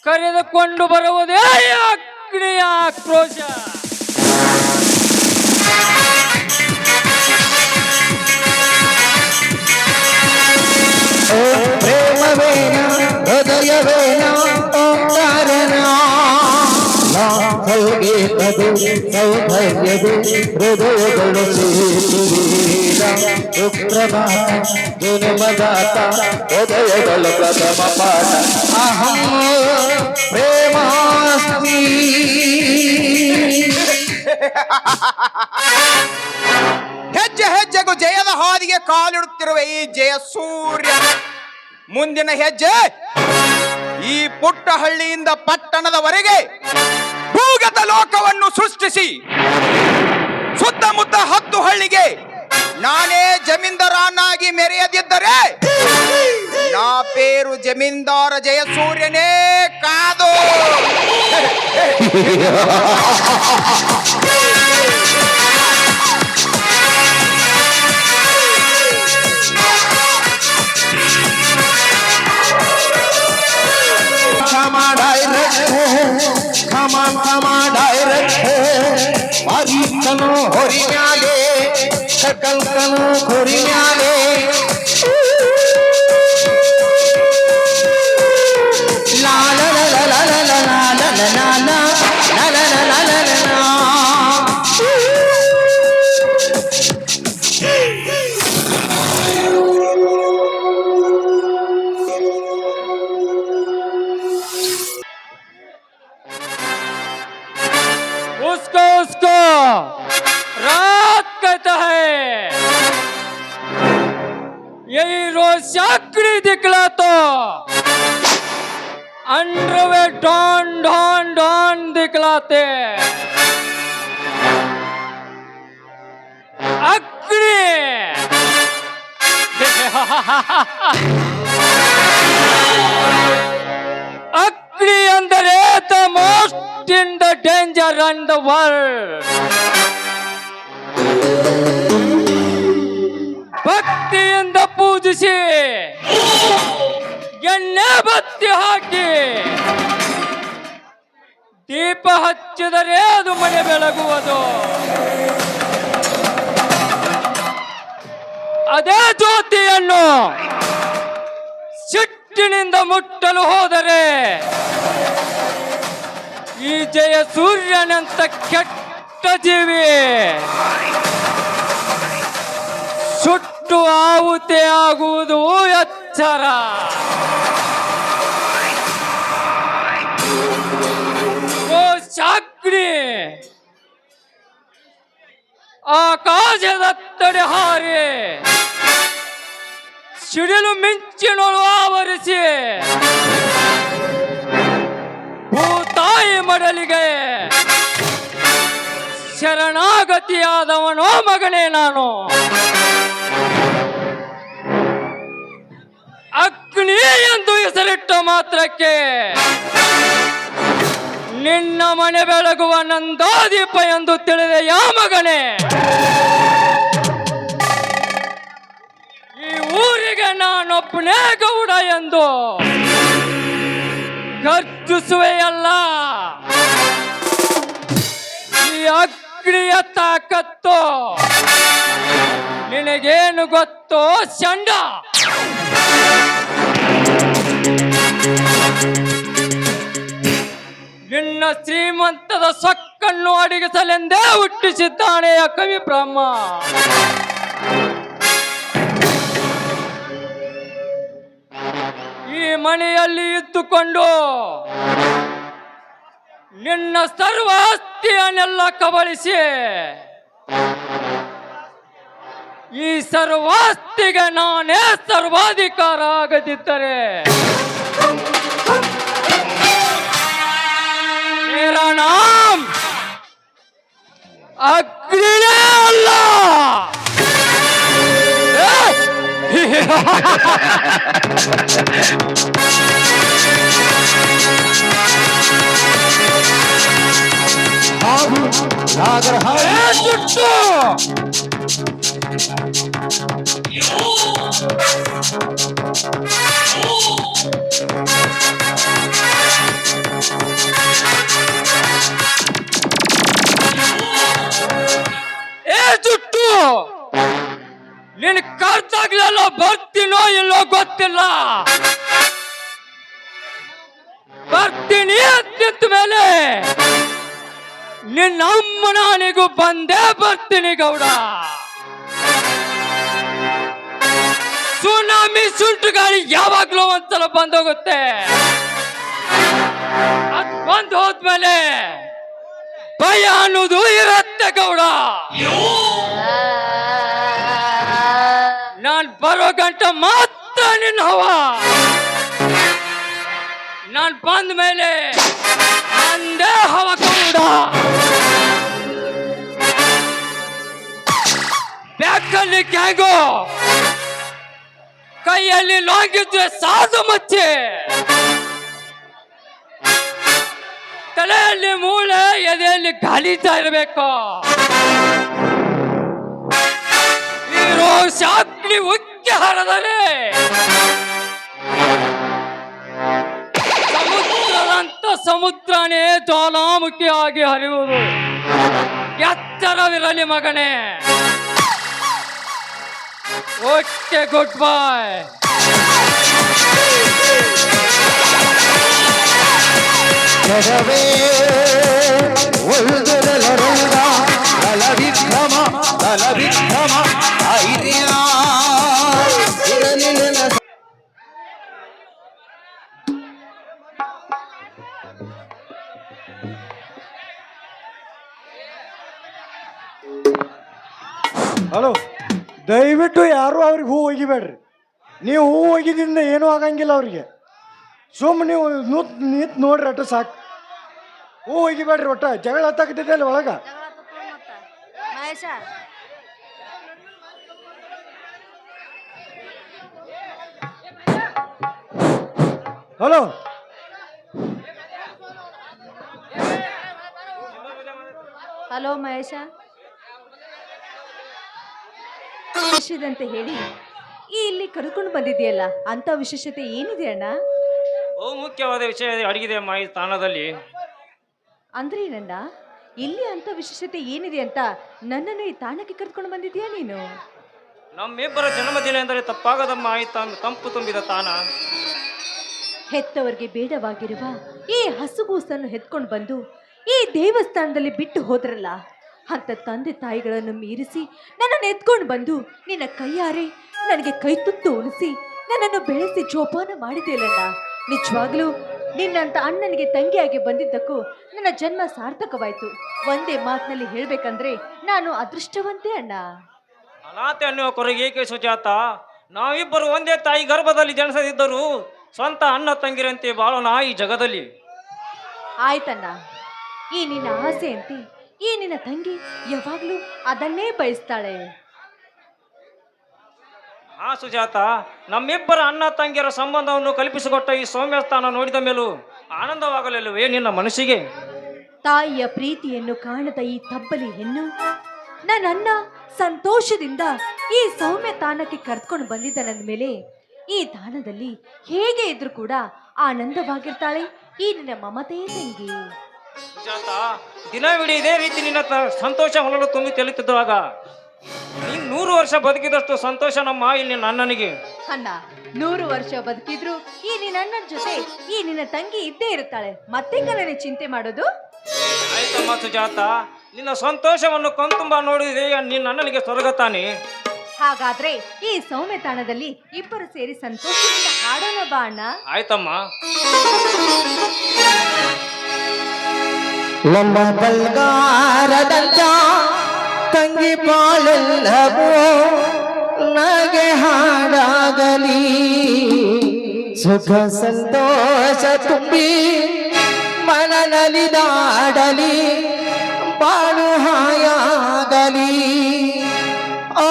ಕರೆದುಕೊಂಡು ಬರುವುದೇ ಅಗ್ನಿಯ ಆಕ್ರೋಶ. ಪ್ರೇಮವೇನ ಹೃದಯವೇನ ಓಂಕಾರನ ಸಂಗೀತದು ಸೌಂದರ್ಯದು ಹೃದಯಗಳು ಸೇರಿದ ಸುಪ್ರಭಾತ ಜನ್ಮದಾತ ಹೃದಯಗಳ ಪ್ರಥಮ ಪಾಠ ಅಹಂ ಪ್ರೇಮಾಸ್ಮಿ. ಹೆಜ್ಜೆ ಹೆಜ್ಜೆಗೂ ಜಯದ ಹಾದಿಗೆ ಕಾಲಿಡುತ್ತಿರುವ ಈ ಜಯಸೂರ್ಯ ಮುಂದಿನ ಹೆಜ್ಜೆ ಈ ಪುಟ್ಟ ಹಳ್ಳಿಯಿಂದ ಪಟ್ಟಣದವರೆಗೆ ಭೂಗತ ಲೋಕವನ್ನು ಸೃಷ್ಟಿಸಿ ಸುತ್ತಮುತ್ತ 10 ಹಳ್ಳಿಗೆ ನಾನೇ ಜಮೀನ್ದಾರನಾಗಿ ಮೆರೆಯದಿದ್ದರೆ ನಾ ಪೇರು ಜಮೀನ್ದಾರ ಜಯಸೂರ್ಯನೇ ಕಾದು. Come on, direct. ಕುರಿ ಮ್ಯಾಲೆ ಲಾ ಲ ಲ ಲ ಲ ಲ ಲ ಲ ಲ ಲ ಲ ಲ ಲ ಲ ಲ ಲ ಲ. उसको रात कहता है, यही रोज चाकरी दिखला तो अंडरवे डॉन डॉन डॉन दिखलाते अग्नि अग्नि अंदर the most in the danger in the world. ಭಕ್ತಿಯಿಂದ ಪೂಜಿಸಿ ಎಣ್ಣೆ ಬತ್ತಿ ಹಾಕಿ ದೀಪ ಹಚ್ಚಿದರೆ ಅದು ಮನೆ ಬೆಳಗುವುದು. ಅದೇ ಜ್ಯೋತಿಯನ್ನು ಸಿಟ್ಟಿನಿಂದ ಮುಟ್ಟಲು ಹೋದರೆ ಈ ಜಯ ಸೂರ್ಯನಂತ ಕೆಟ್ಟ ಜೀವಿ ಸುಟ್ಟು ಆಹುತಿ ಆಗುವುದು ಎಚ್ಚರ. ಓ ಶಾಗ್ನಿ, ಆಕಾಶದತ್ತಡೆ ಹಾರಿ ಸಿಡಿಲು ಮಿಂಚಿನೊಳು ಆವರಿಸಿ ಭೂತಾಯಿ ಮಡಲಿಗೆ ಶರಣಾಗತಿಯಾದವನೋ ಮಗನೇ ನಾನು. ಅಗ್ನಿ ಎಂದು ಹೆಸರಿಟ್ಟ ಮಾತ್ರಕ್ಕೆ ನಿನ್ನ ಮನೆ ಬೆಳಗುವ ನಂದಾದೀಪ ಎಂದು ತಿಳಿದೆ ಯಾ ಮಗನೇ. ಈ ಊರಿಗೆ ನಾನೊಬ್ಬನೇ ಗೌಡ ಎಂದು ಗರ್ಜಿಸುವೆಯಲ್ಲ. ಈ ಅಗ್ನಿಯ ತಾಕತ್ತು ನಿನಗೇನು ಗೊತ್ತೋ ಚಂಡ? ನಿನ್ನ ಶ್ರೀಮಂತದ ಸೊಕ್ಕನ್ನು ಅಡಗಿಸಲೆಂದೇ ಹುಟ್ಟಿಸಿದ್ದಾನೆ ಆ ಕವಿ ಬ್ರಹ್ಮ. ಈ ಮನೆಯಲ್ಲಿ ಇದ್ದುಕೊಂಡು ನಿನ್ನ ಸರ್ವ ಆಸ್ತಿಯನ್ನೆಲ್ಲ ಕಬಳಿಸಿ ಈ ಸರ್ವಾಸ್ತಿಗೆ ನಾನೇ ಸರ್ವಾಧಿಕಾರ ಆಗದಿದ್ದರೆ ಮೇರಾ ನಾಮ್ ಅಗ್ನಿನೇ ಅಲ್ಲ. ಸಾಗರ ಜುಟ್ಟು ಜುಟ್ಟು ನಿನ್ ಕರ್ತಾಗ್ಲೆಲ್ಲ ಬರ್ತೀನೋ ಇಲ್ಲೋ ಗೊತ್ತಿಲ್ಲ. ಬರ್ತೀನಿ ಅಂತ ಮೇಲೆ ನಿನ್ನ ಅಮ್ಮನಿಗೂ ಬಂದೇ ಬರ್ತೀನಿ ಗೌಡ. ಸುನಾಮಿ ಸುಂಟು ಗಾಳಿ ಯಾವಾಗ್ಲೂ ಒಂದ್ಸಲ ಬಂದೋಗುತ್ತೆ. ಅದ್ ಬಂದ್ ಹೋದ್ಮೇಲೆ ಭಯ ಅನ್ನೋದು ಇರತ್ತೆ ಗೌಡ. ನಾನ್ ಬರೋ ಗಂಟ ಮಾತ್ರ ನಿನ್ನ ಹವ. ನಾನ್ ಬಂದ ಮೇಲೆ ನಂದೇ ಹವ ಗೌಡ. ಬ್ಯಾಕಲ್ಲಿ ಗ್ಯಾಂಗೋ, ಕೈಯಲ್ಲಿ ಲಾಂಗಿದ್ರೆ ಸಾಧು ಮಚ್ಚೆ, ತಲೆಯಲ್ಲಿ ಮೂಳೆ, ಎದೆಯಲ್ಲಿ ಗಾಲಿತಾ ಇರಬೇಕು. ಇರೋ ಶಾಗ್ನಿ ಉಕ್ಕಿ ಹರಿದರೆ ಸಮುದ್ರದಂತ ಸಮುದ್ರನೇ ಜ್ವಾಲಾಮುಖಿಯಾಗಿ ಹರಿಯುವುದು. ಎಚ್ಚರವಿರಲಿ ಮಗನೇ. ಓಕೆ ಗುಡ್ ಬಾಯ್. ಜಗವೇ ಒಳ್ಳೆದರರುಗ ಬಲವಿಕ್ರಮ ಬಲವಿಕ್ರಮ ಐರ್ಯ ಇರಲಿಲ್ಲ. ಹಲೋ, ದಯವಿಟ್ಟು ಯಾರು ಅವ್ರಿಗೆ ಹೂ ಒಗಿಬೇಡ್ರಿ. ನೀವು ಹೂ ಒಗಿದಿಂದ ಏನೂ ಆಗಂಗಿಲ್ಲ ಅವ್ರಿಗೆ. ಸುಮ್ಮನೆ ನೀವು ನಿಂತು ನೋಡ್ರಿ ಅಟ್ಟು ಸಾಕು. ಹೂ ಒಗಿಬೇಡ್ರಿ. ಒಟ್ಟ ಜಗಳ ಹತ್ತಾಕತೈತೆ ಅಲ್ಲಿ ಒಳಗ. ಮಹೇಶ ಹಲೋ, ಹಲೋ ಮಹೇಶ, ವಿಷಯದಂತೆ ಹೇಳಿ ಇಲ್ಲಿ ಕರ್ಕೊಂಡು ಬಂದಿದೆಯಲ್ಲ ಅಂತ ವಿಶೇಷತೆ ಏನಿದೆ ಅಣ್ಣ? ಬಹು ಮುಖ್ಯವಾದ ವಿಷಯ ಅಡಗಿದೆ ಅಮ್ಮ ಈ ಸ್ಥಾನದಲ್ಲಿ. ಅಂದ್ರೆ ಏನಣ್ಣ, ಇಲ್ಲಿ ಅಂತ ವಿಶೇಷತೆ ಏನಿದೆ ಅಂತ ನನ್ನನ್ನು ಈ ತಾಣಕ್ಕೆ ಕರ್ಕೊಂಡು ಬಂದಿದ್ಯಾ ನೀನು? ನಮ್ಮಿಬ್ಬರ ಜನ್ಮದಿನ ಎಂದರೆ ತಪ್ಪಾಗದಮ್ಮ ಈ ತಂಪು ತುಂಬಿದ ತಾಣ. ಹೆತ್ತವರಿಗೆ ಬೇಡವಾಗಿರುವ ಈ ಹಸುಗೂಸನ್ನು ಎತ್ಕೊಂಡು ಬಂದು ಈ ದೇವಸ್ಥಾನದಲ್ಲಿ ಬಿಟ್ಟು ಹೋದ್ರಲ್ಲ, ಅಂತ ತಂದೆ ತಾಯಿಗಳನ್ನು ಮೀರಿಸಿ ನನ್ನನ್ನು ಎತ್ಕೊಂಡು ಬಂದು ನಿನ್ನ ಕೈಯಾರೆ ನನಗೆ ಕೈ ತುತ್ತು ಉಣಿಸಿ ನನ್ನನ್ನು ಬೆಳೆಸಿ ಜೋಪಾನ ಮಾಡಿದೆಯಲ್ಲಣ್ಣ. ನಿಜವಾಗ್ಲೂ ನಿನ್ನಂತ ಅಣ್ಣನಿಗೆ ತಂಗಿಯಾಗಿ ಬಂದಿದ್ದಕ್ಕೂ ನನ್ನ ಜನ್ಮ ಸಾರ್ಥಕವಾಯ್ತು. ಒಂದೇ ಮಾತಿನಲ್ಲಿ ಹೇಳ್ಬೇಕಂದ್ರೆ ನಾನು ಅದೃಷ್ಟವಂತೆ ಅಣ್ಣ. ಅನಾಥೆ ಅನ್ನುವ ಕೊರಗೆ ಏಕೆ ಸುಜಾತ? ನಾವಿಬ್ಬರು ಒಂದೇ ತಾಯಿ ಗರ್ಭದಲ್ಲಿ ಜನಿಸದಿದ್ದರೂ ಸ್ವಂತ ಅಣ್ಣ ತಂಗಿರಂತೆ ಬಾಳೋಣ ಈ ಜಗದಲ್ಲಿ. ಆಯ್ತಣ್ಣ, ಈ ನಿನ್ನ ಆಸೆ ಅಂತೆ ಈ ನಿನ್ನ ತಂಗಿ ಯಾವಾಗ್ಲೂ ಅದನ್ನೇ ಬಯಸ್ತಾಳೆ. ಹಾ ಸುಜಾತ, ನಮ್ಮಿಬ್ಬರ ಅಣ್ಣ ತಂಗಿಯರ ಸಂಬಂಧವನ್ನು ಕಲ್ಪಿಸಿಕೊಟ್ಟ ಈ ಸೌಮ್ಯ ಸ್ಥಾನ ನೋಡಿದ ಮೇಲೂ ಆನಂದವಾಗಲಿಲ್ಲವೇ ನಿನ್ನ ಮನಸ್ಸಿಗೆ? ತಾಯಿಯ ಪ್ರೀತಿಯನ್ನು ಕಾಣದ ಈ ತಬ್ಬಲಿ ಹೆಣ್ಣು ನನ್ನ ಸಂತೋಷದಿಂದ ಈ ಸೌಮ್ಯ ತಾಣಕ್ಕೆ ಕರ್ಕೊಂಡು ಬಂದಿದ್ದಾನಂದ ಮೇಲೆ ಈ ತಾಣದಲ್ಲಿ ಹೇಗೆ ಇದ್ರೂ ಕೂಡ ಆನಂದವಾಗಿರ್ತಾಳೆ ಈ ನಿನ್ನ ಮಮತೆಯ ತಂಗಿ. ಸುಜಾತ, ದಿನವಿಡೀ ಇದೇ ರೀತಿ ನಿನ್ನ ಸಂತೋಷ ಹೊಲಲು ತುಂಬಿ ತೆಲುತ್ತಿದ್ದಾಗ ನೀನು 100 ವರ್ಷ ಬದುಕಿದಷ್ಟು ಸಂತೋಷ ನಮ್ಮ ಇಲ್ಲಿ ನನ್ನನಿಗೆ. ಅಣ್ಣ, 100 ವರ್ಷ ಬದುಕಿದ್ರು ಈ ನಿನ್ನ ಅಣ್ಣನ ಜೊತೆ ಈ ನಿನ್ನ ತಂಗಿ ಇದ್ದೇ ಇರುತ್ತಾಳೆ. ಮತ್ತೆ ನನಗೆ ಚಿಂತೆ ಮಾಡೋದು? ಆಯ್ತಮ್ಮ ಸುಜಾತ, ನಿನ್ನ ಸಂತೋಷವನ್ನು ಕಣ್ತುಂಬ ನೋಡಿದೆ ನಿನ್ನ ಅಣ್ಣನಿಗೆ ಸ್ವರ್ಗ ತಾನೆ. ಹಾಗಾದ್ರೆ ಈ ಸೌಮ್ಯ ತಾಣದಲ್ಲಿ ಇಬ್ಬರು ಸೇರಿ ಸಂತೋಷದಿಂದ ಹಾಡೋಣ ಬಾ ಅಣ್ಣ. ಆಯ್ತಮ್ಮ. ನಮ್ಮ ಬಲ್ಗಾರದಂತ ತಂಗಿ ಬಾಳೆಲ್ಲವೋ ನಗೆ ಹಾಡಾಗಲಿ, ಸುಖ ಸಂತೋಷ ತುಂಬಿ ಮನನಲಿದಾಡಲಿ, ಬಾಳು ಹಾಯಾಗಲಿ. ಆ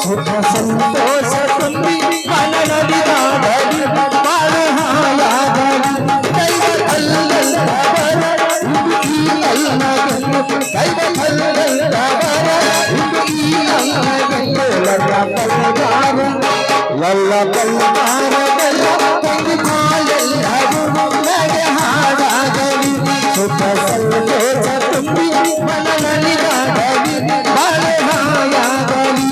ಸುಖ ಸಂತೋಷ ತುಂಬಿ ಮನನಲಿದಾಡಲಿ, ಬಾಳು ಹಾಯಾಗಲಿ. ದೈವ ಕಲ್ಲಲ್ಲವರ ಈ ಅಲ್ಲಗೆಂದು, ದೈವ ಕಲ್ಲಲ್ಲವರ ಈ ಅಲ್ಲಗೆಂದು, ಲಲ್ಲ ಬಲ್ಗಾರವೆಲ್ಲ ತಂಗಿ ಬಾಳೆಲ್ಲವೂ ನಗೆ ಹಾಡಾಗಲಿ, ಸುಖ ಸಂತೋಷ ತುಂಬಿ ಮನನಲಿದಾಡಲಿ, ಬಾಳು ಹಾಯಾಗಲಿ.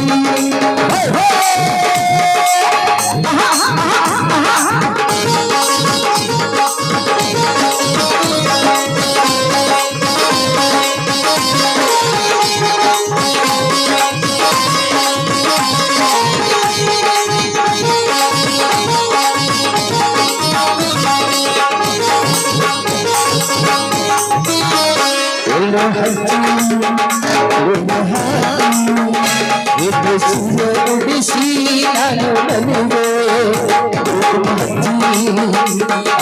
ಉಡಿಸಿ ನಾನು ನನಗೆ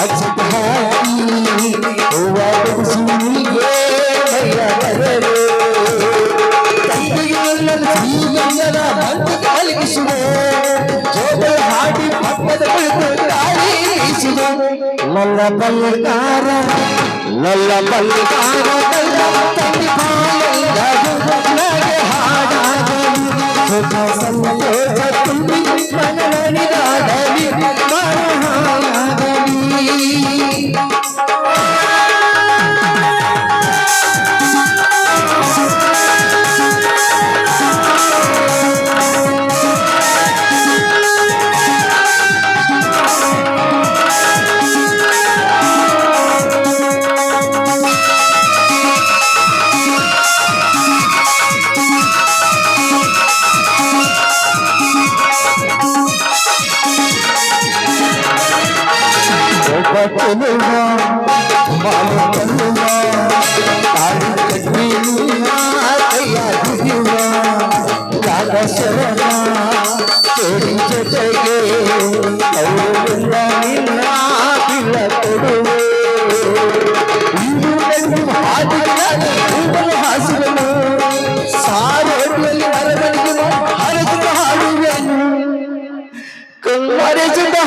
ಅಚ್ಚ ಹಾಕಿ ಹೂವ ಬಿಡಿಸಿಗೆ ಮೈಯ ಬರಲು ತಂಗಿಗೆ ಶ್ರೀಗಂಧದ ಮಂತ್ರ ಕಲಿಸುವೆ, ಜೋಗ ಹಾಡಿ ಪಕ್ಕದ ಕುಳಿತು ಗಾಳಿ ಬೀಸಿದ ನನ್ನ ಬಲ್ಲಗಾರ ನನ್ನ ಬಲ್ಲಗಾರ ತಂಗಿ ಬಾಳೆಂದಾಗು ನನಗೆ ಹಾಡಾಗಲಿ ಸುಖ ಸಂತೋಷ ತುಂಬಿ ಮನನಿದಾಗಲಿ ಮನಹಾಗಲಿ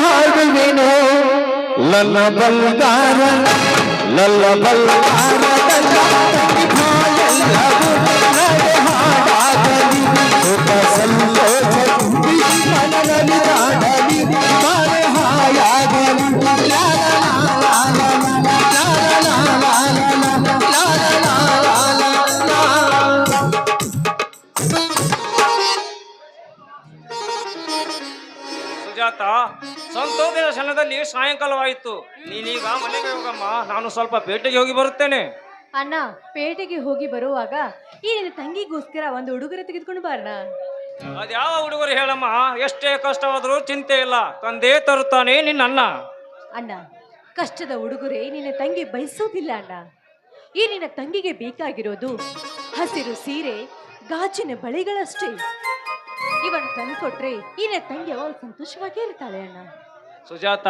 ಹಾಡುವೆನು ನನ್ನ ಬಲ್ಗಾರ ನನ್ನ ಬಲ್ಗಾರ ಹಾಡಾಗಲಿ ಸುಖ ಸಂತೋಷ ತುಂಬಿ ಮನದಲ್ಲಿ ಹಾಡಲಿ ಮನೆ ಹಾಯಾಗಲಿ ಲಾ ಲಾ ಲಾ ಲಾ ಲಾ ಲಾ ಲಾ ಲಾ ಲಾ ಲಾ ಲಾ ಲಾ ಸುಜಾತ, ಸಂತೋಷದ ಕ್ಷಣದಲ್ಲಿ ಸಾಯಂಕಾಲವಾಯಿತು. ನೀನೀಗ ಮನೆಗೆ ಹೋಗಮ್ಮ, ನಾನು ಸ್ವಲ್ಪ ಪೇಟೆಗೆ ಹೋಗಿ ಬರುತ್ತೇನೆ. ಅಣ್ಣ, ಪೇಟೆಗೆ ಹೋಗಿ ಬರುವಾಗ ಈ ನಿನ್ನ ತಂಗಿಗೋಸ್ಕರ ಒಂದು ಉಡುಗೊರೆ ತೆಗೆದುಕೊಂಡು ಬಾರಣ. ಅದ್ಯಾವ ಹುಡುಗರು ಹೇಳಮ್ಮ, ಎಷ್ಟೇ ಕಷ್ಟವಾದರೂ ಚಿಂತೆ ಇಲ್ಲ, ತಂದೆ ತರುತ್ತಾನೆ ನಿನ್ನ ಅಣ್ಣ. ಅಣ್ಣ, ಕಷ್ಟದ ಉಡುಗೊರೆ ನಿನ್ನ ತಂಗಿ ಬಯಸೋದಿಲ್ಲ ಅಣ್ಣ. ಈ ನಿನ್ನ ತಂಗಿಗೆ ಬೇಕಾಗಿರೋದು ಹಸಿರು ಸೀರೆ, ಗಾಜಿನ ಬಳೆಗಳಷ್ಟೇ. ಇವನ್ ತಂದ್ಕೊಟ್ರೆ ಈ ನಿನ್ನ ತಂಗಿ ಅವಳು ಸಂತೋಷವಾಗಿ ಇರ್ತಾಳೆ ಅಣ್ಣ. ಸುಜಾತ,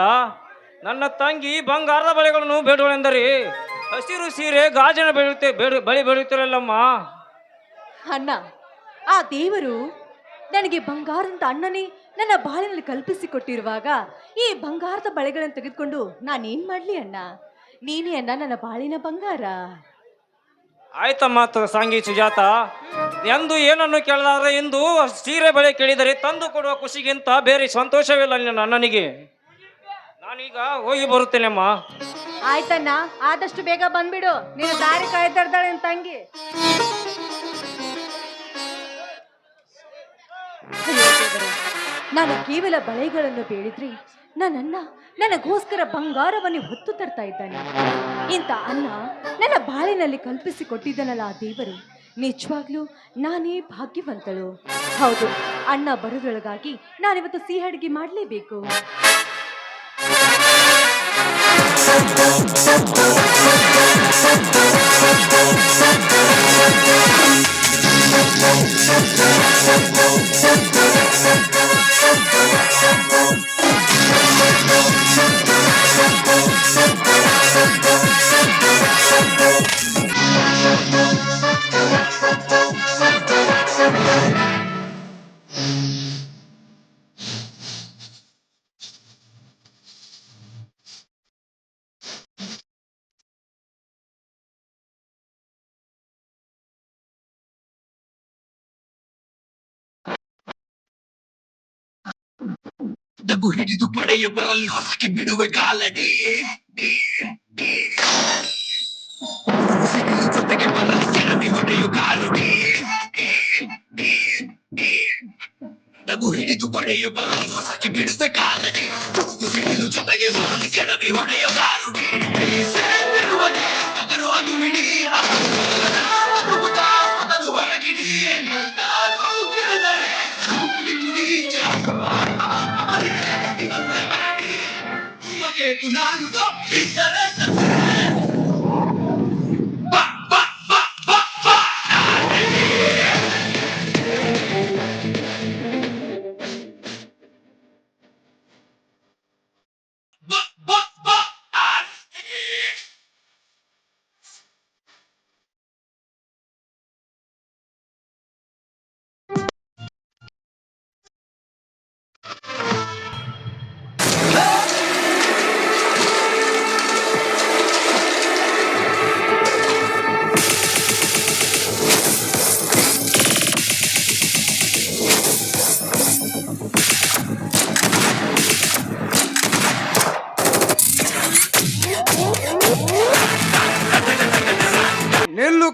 ನನ್ನ ತಂಗಿ ಬಂಗಾರದ ಬಳೆಗಳನ್ನು ಬೇಡುವಳೆಂದರೆ ಹಸಿರು ಸೀರೆ, ಗಾಜಿನ ಬಳಿ ಬೆಳೆಯುತ್ತಿರಲ್ಲಮ್ಮ. ಅಣ್ಣ, ಆ ದೇವರು ನನಗೆ ಬಂಗಾರಂತ ಅಣ್ಣನೇ ನನ್ನ ಬಾಳಿನಲ್ಲಿ ಕಲ್ಪಿಸಿಕೊಟ್ಟಿರುವಾಗ ಈ ಬಂಗಾರದ ಬಳೆಗಳನ್ನು ತೆಗೆದುಕೊಂಡು ನಾನೇನ್ ಮಾಡ್ಲಿ ಅಣ್ಣ? ನೀನೇ ಅಣ್ಣ ನನ್ನ ಬಾಳಿನ ಬಂಗಾರ. ಆಯ್ತಮ್ಮ ಸಾಂಗಿ ಸುಜಾತ, ಎಂದು ಏನನ್ನು ಕೇಳಿದಾದ್ರೆ ಇಂದು ಸೀರೆ ಬಳೆ ಕೇಳಿದರೆ ತಂದು ಕೊಡುವ ಖುಷಿಗಿಂತ ಬೇರೆ ಸಂತೋಷವಿಲ್ಲ ನನ್ನ ಅಣ್ಣನಿಗೆ. ನಾನೀಗ ಹೋಗಿ ಬರುತ್ತೇನೆಮ್ಮ. ಆಯ್ತಣ್ಣ, ಆದಷ್ಟು ಬೇಗ ಬಂದ್ಬಿಡು, ನೀನು ದಾರಿ ಕಾಯ್ತಿರ್ತಾಳೆ ನಿನ್ ತಂಗಿ. ಅಯ್ಯೋ ದೇವರೇ, ನಾನು ಕೇವಲ ಬಳೆಗಳನ್ನು ಬೇಡಿದ್ರಿ ನನ್ನಣ್ಣ ನನಗೋಸ್ಕರ ಬಂಗಾರವನ್ನು ಹೊತ್ತು ತರ್ತಾ ಇದ್ದಾನೆ. ಇಂಥ ಅನ್ನ ನನ್ನ ಬಾಳಿನಲ್ಲಿ ಕಲ್ಪಿಸಿಕೊಟ್ಟಿದ್ದನಲ್ಲ ಆ ದೇವರು. ನಿಜವಾಗ್ಲೂ ನಾನೇ ಭಾಗ್ಯವಂತಳು. ಹೌದು, ಅಣ್ಣ ಬರೋದ್ರೊಳಗಾಗಿ ನಾನಿವತ್ತು ಸಿಹಿ ಅಡುಗೆ ಮಾಡಲೇಬೇಕು. ಡಬ್ಬು ಹಿಡಿದು ಪಡೆಯ ಬರಲು ಹೊಸಕ್ಕೆ ಬಿಡುವೆ ಕಾಲಡಿ ಜೊತೆಗೆ ಬರಲು ಕೆಳದಿ ಹೊಡೆಯು ಕಾಲುಡಿ ಡಬ್ಬು ಹಿಡಿದು ಪಡೆಯ ಬರಲು ಹೊಸಕ್ಕೆ ಬಿಡುವೆ ಕಾಲಡಿ ಹಿಡಿದು ಜೊತೆಗೆ ಬರಲು ಕೆಳದಿ ಹೊಡೆಯು ಕಾಲುಡಿ ಅದನ್ನು ಅದು ಬಿಡಿ ಅದನ್ನು ಹೊರಗಿಡಿ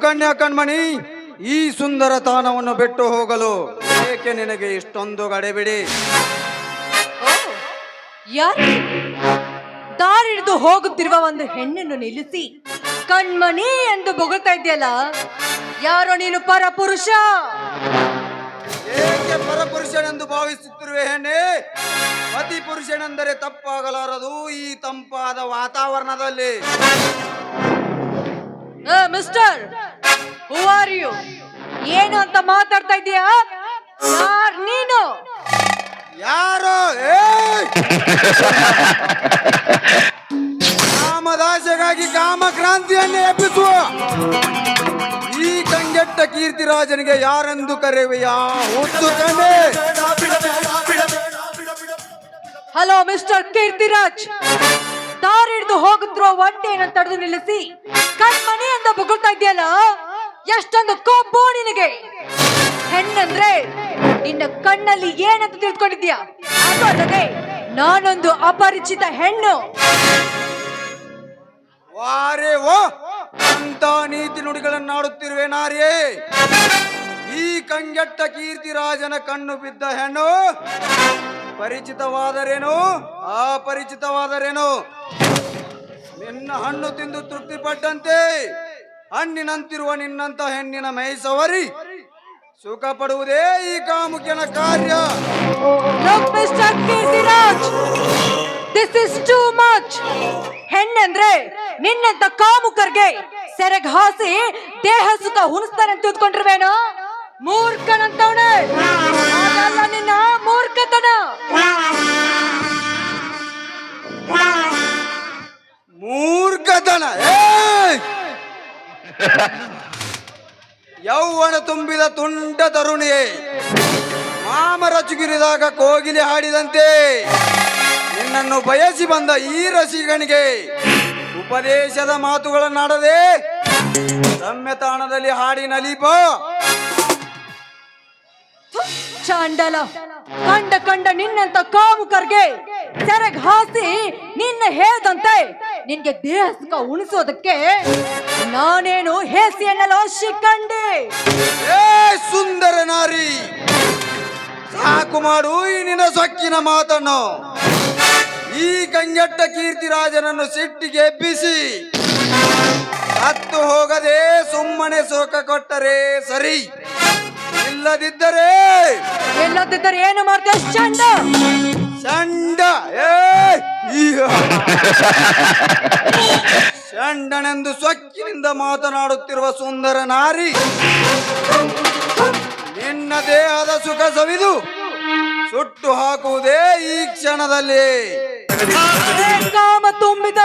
ಕನ್ಯಾ ಕಣ್ಮಣಿ, ಈ ಸುಂದರ ತಾಣವನ್ನು ಬಿಟ್ಟು ಹೋಗಲು ಏಕೆ ನಿನಗೆ ಇಷ್ಟೊಂದು ಗಡಿಬಿಡಿ? ಯಾರು ದಾರಿ ಹಿಡಿದು ಹೋಗುತ್ತಿರುವ ಒಂದು ಹೆಣ್ಣನ್ನು ನಿಲ್ಲಿಸಿ ಕಣ್ಮಣಿ ಎಂದು ಬೊಗಳ್ತಾ ಇದೆಯಲ್ಲ, ಯಾರೋ ನೀನು ಪರಪುರುಷ? ಏಕೆ ಪರಪುರುಷನೆಂದು ಭಾವಿಸುತ್ತಿರುವೆ ಹೆಣ್ಣೆ? ಪತಿ ಪುರುಷನೆಂದರೆ ತಪ್ಪಾಗಲಾರದು ಈ ತಂಪಾದ ವಾತಾವರಣದಲ್ಲಿ. Mister, who are you? ಏನು ಅಂತ ಮಾತಾಡ್ತಾ ಇದೀಯಾ? ಯಾರ್ ನೀನು? ಯಾರು? ಕಾಮದಾಸೆಗಾಗಿ ಕಾಮಕ್ರಾಂತಿಯನ್ನೇ ಎಬ್ಬಿಸುವ ಈ ಕಂಗೆಟ್ಟ ಕೀರ್ತಿರಾಜನಿಗೆ ಯಾರೆಂದು ಕರೆಯುವೆಯಾ? ಹುಟ್ಟು ಕಣ್ಣೆ. ಹಲೋ ಮಿಸ್ಟರ್ ಕೀರ್ತಿರಾಜ್, ದಾರಿ ಹಿಡಿದು ಹೋಗುತ್ತಿರುವ ಒಂಟೆಯನ್ನು ತಡೆದು ನಿಲ್ಲಿಸಿ ಕಣ್ಮಣಿ ಅಂತ ಬೊಗಳ್ತಾ ಇದೆಯಲ್ಲ, ಎಷ್ಟೊಂದು ಕೊಬ್ಬು ನಿನಗೆ? ಹೆಣ್ಣಂದ್ರೆ ನಿನ್ನ ಕಣ್ಣಲ್ಲಿ ಏನಂತ ತಿಳ್ಕೊಂಡಿದ್ಯಾ? ಅದು ಅಲ್ಲದೆ ನಾನೊಂದು ಅಪರಿಚಿತ ಹೆಣ್ಣು. ವಾರೇ ಓ, ಅಂತ ನೀತಿ ನುಡಿಗಳನ್ನಾಡುತ್ತಿರುವೆ ನಾರಿಯೇ. ಈ ಕಂಗೆಟ್ಟ ಕೀರ್ತಿರಾಜನ ಕಣ್ಣು ಬಿದ್ದ ಹೆಣ್ಣು ಪರಿಚಿತವಾದರೇನು ಅಪರಿಚಿತವಾದರೇನು? ನಿನ್ನ ಹಣ್ಣು ತಿಂದು ತೃಪ್ತಿಪಟ್ಟಂತೆ ಹಣ್ಣಿನಂತಿರುವ ನಿನ್ನಂತ ಹೆಣ್ಣಿನ ಮೈ ಸವರಿ ಸುಖ ಪಡುವುದೇ ಈ ಕಾಮುಕನ ಕಾರ್ಯ. Look, Mr. Keerthiraj, this is too much. ಹೆಣ್ಣಂದ್ರೆ ನಿನ್ನಂತ ಕಾಮುಕರ್ಗೆ ಸೆರೆಗ್ ಹಾಸಿ ದೇಹ ಸುಖ ಹುಣಿಸ್ತಾರೆ ಅಂತ ತಿಳ್ಕೊಂಡಿರ್ವೇನೋ? ಮೂರ್ಖನಂತವನೇ, ಅದಲ್ಲ ನಿನ್ನ ಮೂರ್ಖತನ. ಮೂರ್ಖತನ? ಯೌವನ ತುಂಬಿದ ತುಂಟ ತರುಣಿಯೇ, ಮಾಮರ ಚುಗಿರಿದಾಗ ಕೋಗಿಲೆ ಹಾಡಿದಂತೆ ನಿನ್ನನ್ನು ಬಯಸಿ ಬಂದ ಈ ರಸಿಗನಿಗೆ ಉಪದೇಶದ ಮಾತುಗಳನ್ನಾಡದೆ ರಮ್ಯ ತಾಣದಲ್ಲಿ ಹಾಡಿ ನಲಿಪ. ಚಾಂಡಲ, ಕಂಡ ನಿನ್ನಂತ ಕಾಮುಕರ್ಗೆ ಸೆರೆಗ್ ಹಾಸಿ ನಿನ್ನ ಹೇಳ್ದಂತೆ ನಿನ್ಗೆ ದೇಹ ಸುಖ ಉಣಿಸೋದಕ್ಕೆ ನಾನೇನು ಹೇಸಿ ಎನ್ನಲೋ ಶಿಖಂಡಿ? ಏ ಸುಂದರ ನಾರಿ, ಸಾಕು ಮಾಡು ಈ ನಿನ್ನ ಸೊಕ್ಕಿನ ಮಾತನ್ನು. ಈ ಕಂಗೆಟ್ಟ ಕೀರ್ತಿರಾಜನನ್ನು ಸಿಟ್ಟಿಗೆ ಎಬ್ಬಿಸಿ ಹತ್ತು ಹೋಗದೆ ಸುಮ್ಮನೆ ಸೋಕ ಕೊಟ್ಟರೆ ಸರಿ, ಇಲ್ಲದಿದ್ದರೆ ಏನು ಮಾಡ್ತೀಯ ಚಂಡ? ಚಂಡ ಚಂಡನೆಂದು ಸೊಕ್ಕಿನಿಂದ ಮಾತನಾಡುತ್ತಿರುವ ಸುಂದರ ನಾರಿ, ನಿನ್ನ ದೇಹದ ಸುಖ ಸವಿದು ಸುಟ್ಟು ಹಾಕುವುದೇ ಈ ಕ್ಷಣದಲ್ಲಿ. ಕಾಮ ತುಂಬಿದ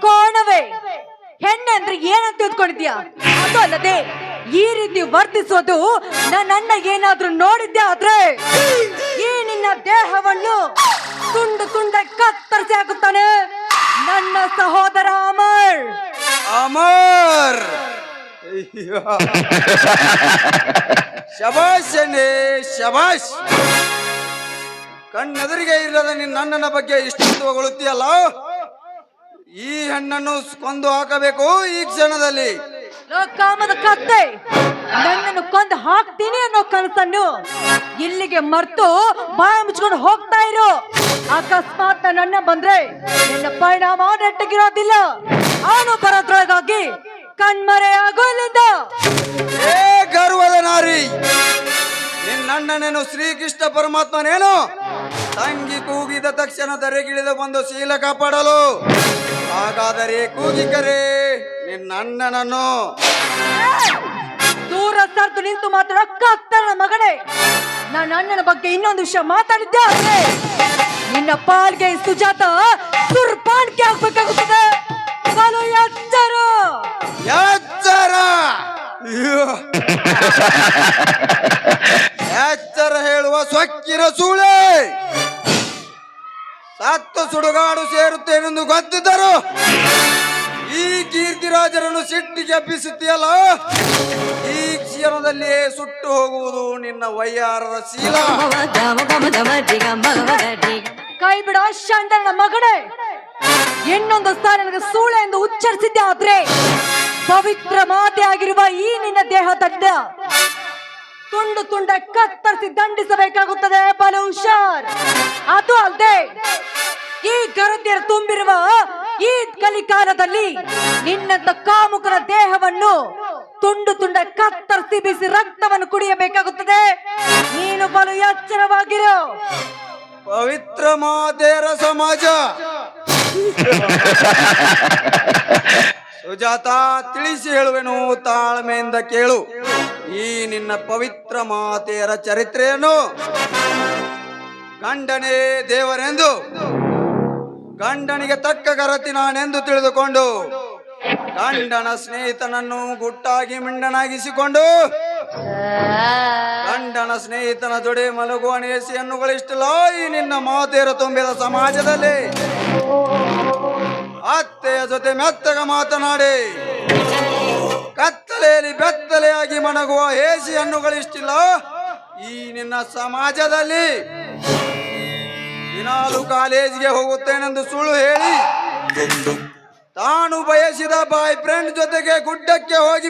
ಕೋಣವೇ, ಹೆಣ್ಣಂದ್ರೆ ಏನಂತ ತಿಳ್ಕೊಂಡಿದ್ಯಾ? ಅದು ಅಲ್ಲದೆ ಈ ರೀತಿ ವರ್ತಿಸೋದು ನನ್ನ ಏನಾದ್ರೂ ನೋಡಿದ್ಯಾ ಆದ್ರೆ ಈ ನಿನ್ನ ದೇಹವನ್ನು ತುಂಡು ಕತ್ತರಿಸಿ ಹಾಕುತ್ತಾನೆ ನನ್ನ ಸಹೋದರ ಅಮರ್. ಅಮರ್, ಶಬಾಷ್ ಎನ್ನೆ ಶಬಾಷ್. ಕಣ್ಣೆದುರಿಗೆ ಇಲ್ಲದ ನಿನ್ನ ಅಣ್ಣನ ಬಗ್ಗೆ ಇಷ್ಟೊಂದು ಹೊಗಳುತ್ತೀಯಲ್ಲ, ಈ ಹೆಣ್ಣನ್ನು ಕೊಂದು ಹಾಕಬೇಕು ಈ ಕ್ಷಣದಲ್ಲಿ. ಕಾಮದ ಕತ್ತೆ, ನನ್ನನ್ನು ಕೊಂದು ಹಾಕ್ತೀನಿ ಅನ್ನೋ ಕನಸನ್ನು ಇಲ್ಲಿಗೆ ಮರ್ತು ಬಾಯ ಮುಚ್ಕೊಂಡು ಹೋಗ್ತಾ ಇರು. ಅಕಸ್ಮಾತ್ ನನ್ನ ಬಂದ್ರೆ ನಿನ್ನ ಪರಿಣಾಮ ನೆಟ್ಟಗಿರೋದಿಲ್ಲ. ಅವನು ಬರೋದ್ರೊಳಗಾಗಿ ಕಣ್ಮರೆ ಆಗೋಲಿಂದ. ಏ ಗರ್ವದ ನಾರಿ, ನಿನ್ನಣ್ಣನೇನು ಶ್ರೀಕೃಷ್ಣ ಪರಮಾತ್ಮನೇನು? ತಂಗಿ ಕೂಗಿದ ತಕ್ಷಣ ಧರೆಗಿಳಿದು ಬಂದು ಶೀಲ ಕಾಪಾಡಲು. ಹಾಗಾದರೆ ಕೂಗಿಕರೆ ನಿನ್ನಣ್ಣನನ್ನು. ದೂರ ಸರ್ದು ನಿಂತು ಮಾತ್ರ ಕತ್ತನ ಮಗನೇ. ನನ್ನ ಅಣ್ಣನ ಬಗ್ಗೆ ಇನ್ನೊಂದು ವಿಷಯ ಮಾತಾಡಿದ್ದೆ ಆದ್ರೆ ನಿನ್ನ ಪಾಲ್ಗೆ ಸುಜಾತ ಸುರ್ಪಾನ್ಗೆ ಆಗ್ಬೇಕಾಗುತ್ತದೆ. ಬಲು ಎಚ್ಚರ ಎಚ್ಚರ ಎಚ್ಚರ ಹೇಳುವ ಸೊಕ್ಕಿನ ಸೂಳೆ. ಸತ್ತು ಸುಡುಗಾಡು ಸೇರುತ್ತೇನೆಂದು ಗೊತ್ತಿದ್ದರು ಈ ಕೀರ್ತಿರಾಜರನ್ನು ಸಿಟ್ಟಿಗೆ ಎಬ್ಬಿಸುತ್ತೀಯಲ್ಲ, ಈ ಕ್ಷಣದಲ್ಲಿಯೇ ಸುಟ್ಟು ಹೋಗುವುದು ನಿನ್ನ ವಯ್ಯಾರದ ಶೀಲ. ಕೈ ಬಿಡ ಚಂಡನ ಮಗನೇ. ಇನ್ನೊಂದು ಸಾರಿ ನನಗೆ ಸೂಳೆ ಎಂದು ಉಚ್ಚರಿಸಿದ್ದೆ ಆದ್ರೆ ಪವಿತ್ರ ಮಾತೆ ಆಗಿರುವ ಈ ನಿನ್ನ ದೇಹದಿಂದ ತುಂಡು ತುಂಡ ಕತ್ತರಿಸಿ ದಂಡಿಸಬೇಕಾಗುತ್ತದೆ. ಬಲು ಹುಷಾರ್. ಅದು ಅಲ್ಲದೆ ಈ ಗರತಿಯರು ತುಂಬಿರುವ ಈ ಕಲಿಕಾಲದಲ್ಲಿ ನಿನ್ನಂತ ಕಾಮುಕರ ದೇಹವನ್ನು ತುಂಡು ತುಂಡ ಕತ್ತರಿಸಿ ಬಿಸಿ ರಕ್ತವನ್ನು ಕುಡಿಯಬೇಕಾಗುತ್ತದೆ. ನೀನು ಬಲು ಎಚ್ಚರವಾಗಿರು. ಪವಿತ್ರ ಮಾತೆಯರ ಸಮಾಜ ಸುಜಾತ, ತಿಳಿಸಿ ಹೇಳುವೆನು, ತಾಳ್ಮೆಯಿಂದ ಕೇಳು. ಈ ನಿನ್ನ ಪವಿತ್ರ ಮಾತೆಯರ ಚರಿತ್ರೆಯನ್ನು ಗಂಡನೇ ದೇವರೆಂದು, ಗಂಡನಿಗೆ ತಕ್ಕ ಗರತಿ ನಾನೆಂದು ತಿಳಿದುಕೊಂಡು ಗಂಡನ ಸ್ನೇಹಿತನನ್ನು ಗುಟ್ಟಾಗಿ ಮಿಂಡನಾಗಿಸಿಕೊಂಡು ಗಂಡನ ಸ್ನೇಹಿತನ ಜೊಡೆ ಮಲಗುವ ನೇಸಿಯನ್ನು ಗಳಿಷ್ಟಲ್ಲ ಈ ನಿನ್ನ ಮಾತೆಯರ ತುಂಬಿದ ಸಮಾಜದಲ್ಲಿ ಅತ್ತೆಯ ಜೊತೆ ಮೆತ್ತಗ ಮಾತನಾಡಿ ಕತ್ತಲೆಯಲ್ಲಿ ಬೆತ್ತಲೆಯಾಗಿ ಮಣಗುವ ಹೇಸಿಯನ್ನು ಗಳಿಷ್ಟಿಲ್ಲ ಈ ನಿನ್ನ ಸಮಾಜದಲ್ಲಿ. ದಿನಾಲು ಕಾಲೇಜಿಗೆ ಹೋಗುತ್ತೇನೆಂದು ಸುಳ್ಳು ಹೇಳಿ ತಾನು ಬಯಸಿದ ಬಾಯ್ ಫ್ರೆಂಡ್ ಜೊತೆಗೆ ಗುಡ್ಡಕ್ಕೆ ಹೋಗಿ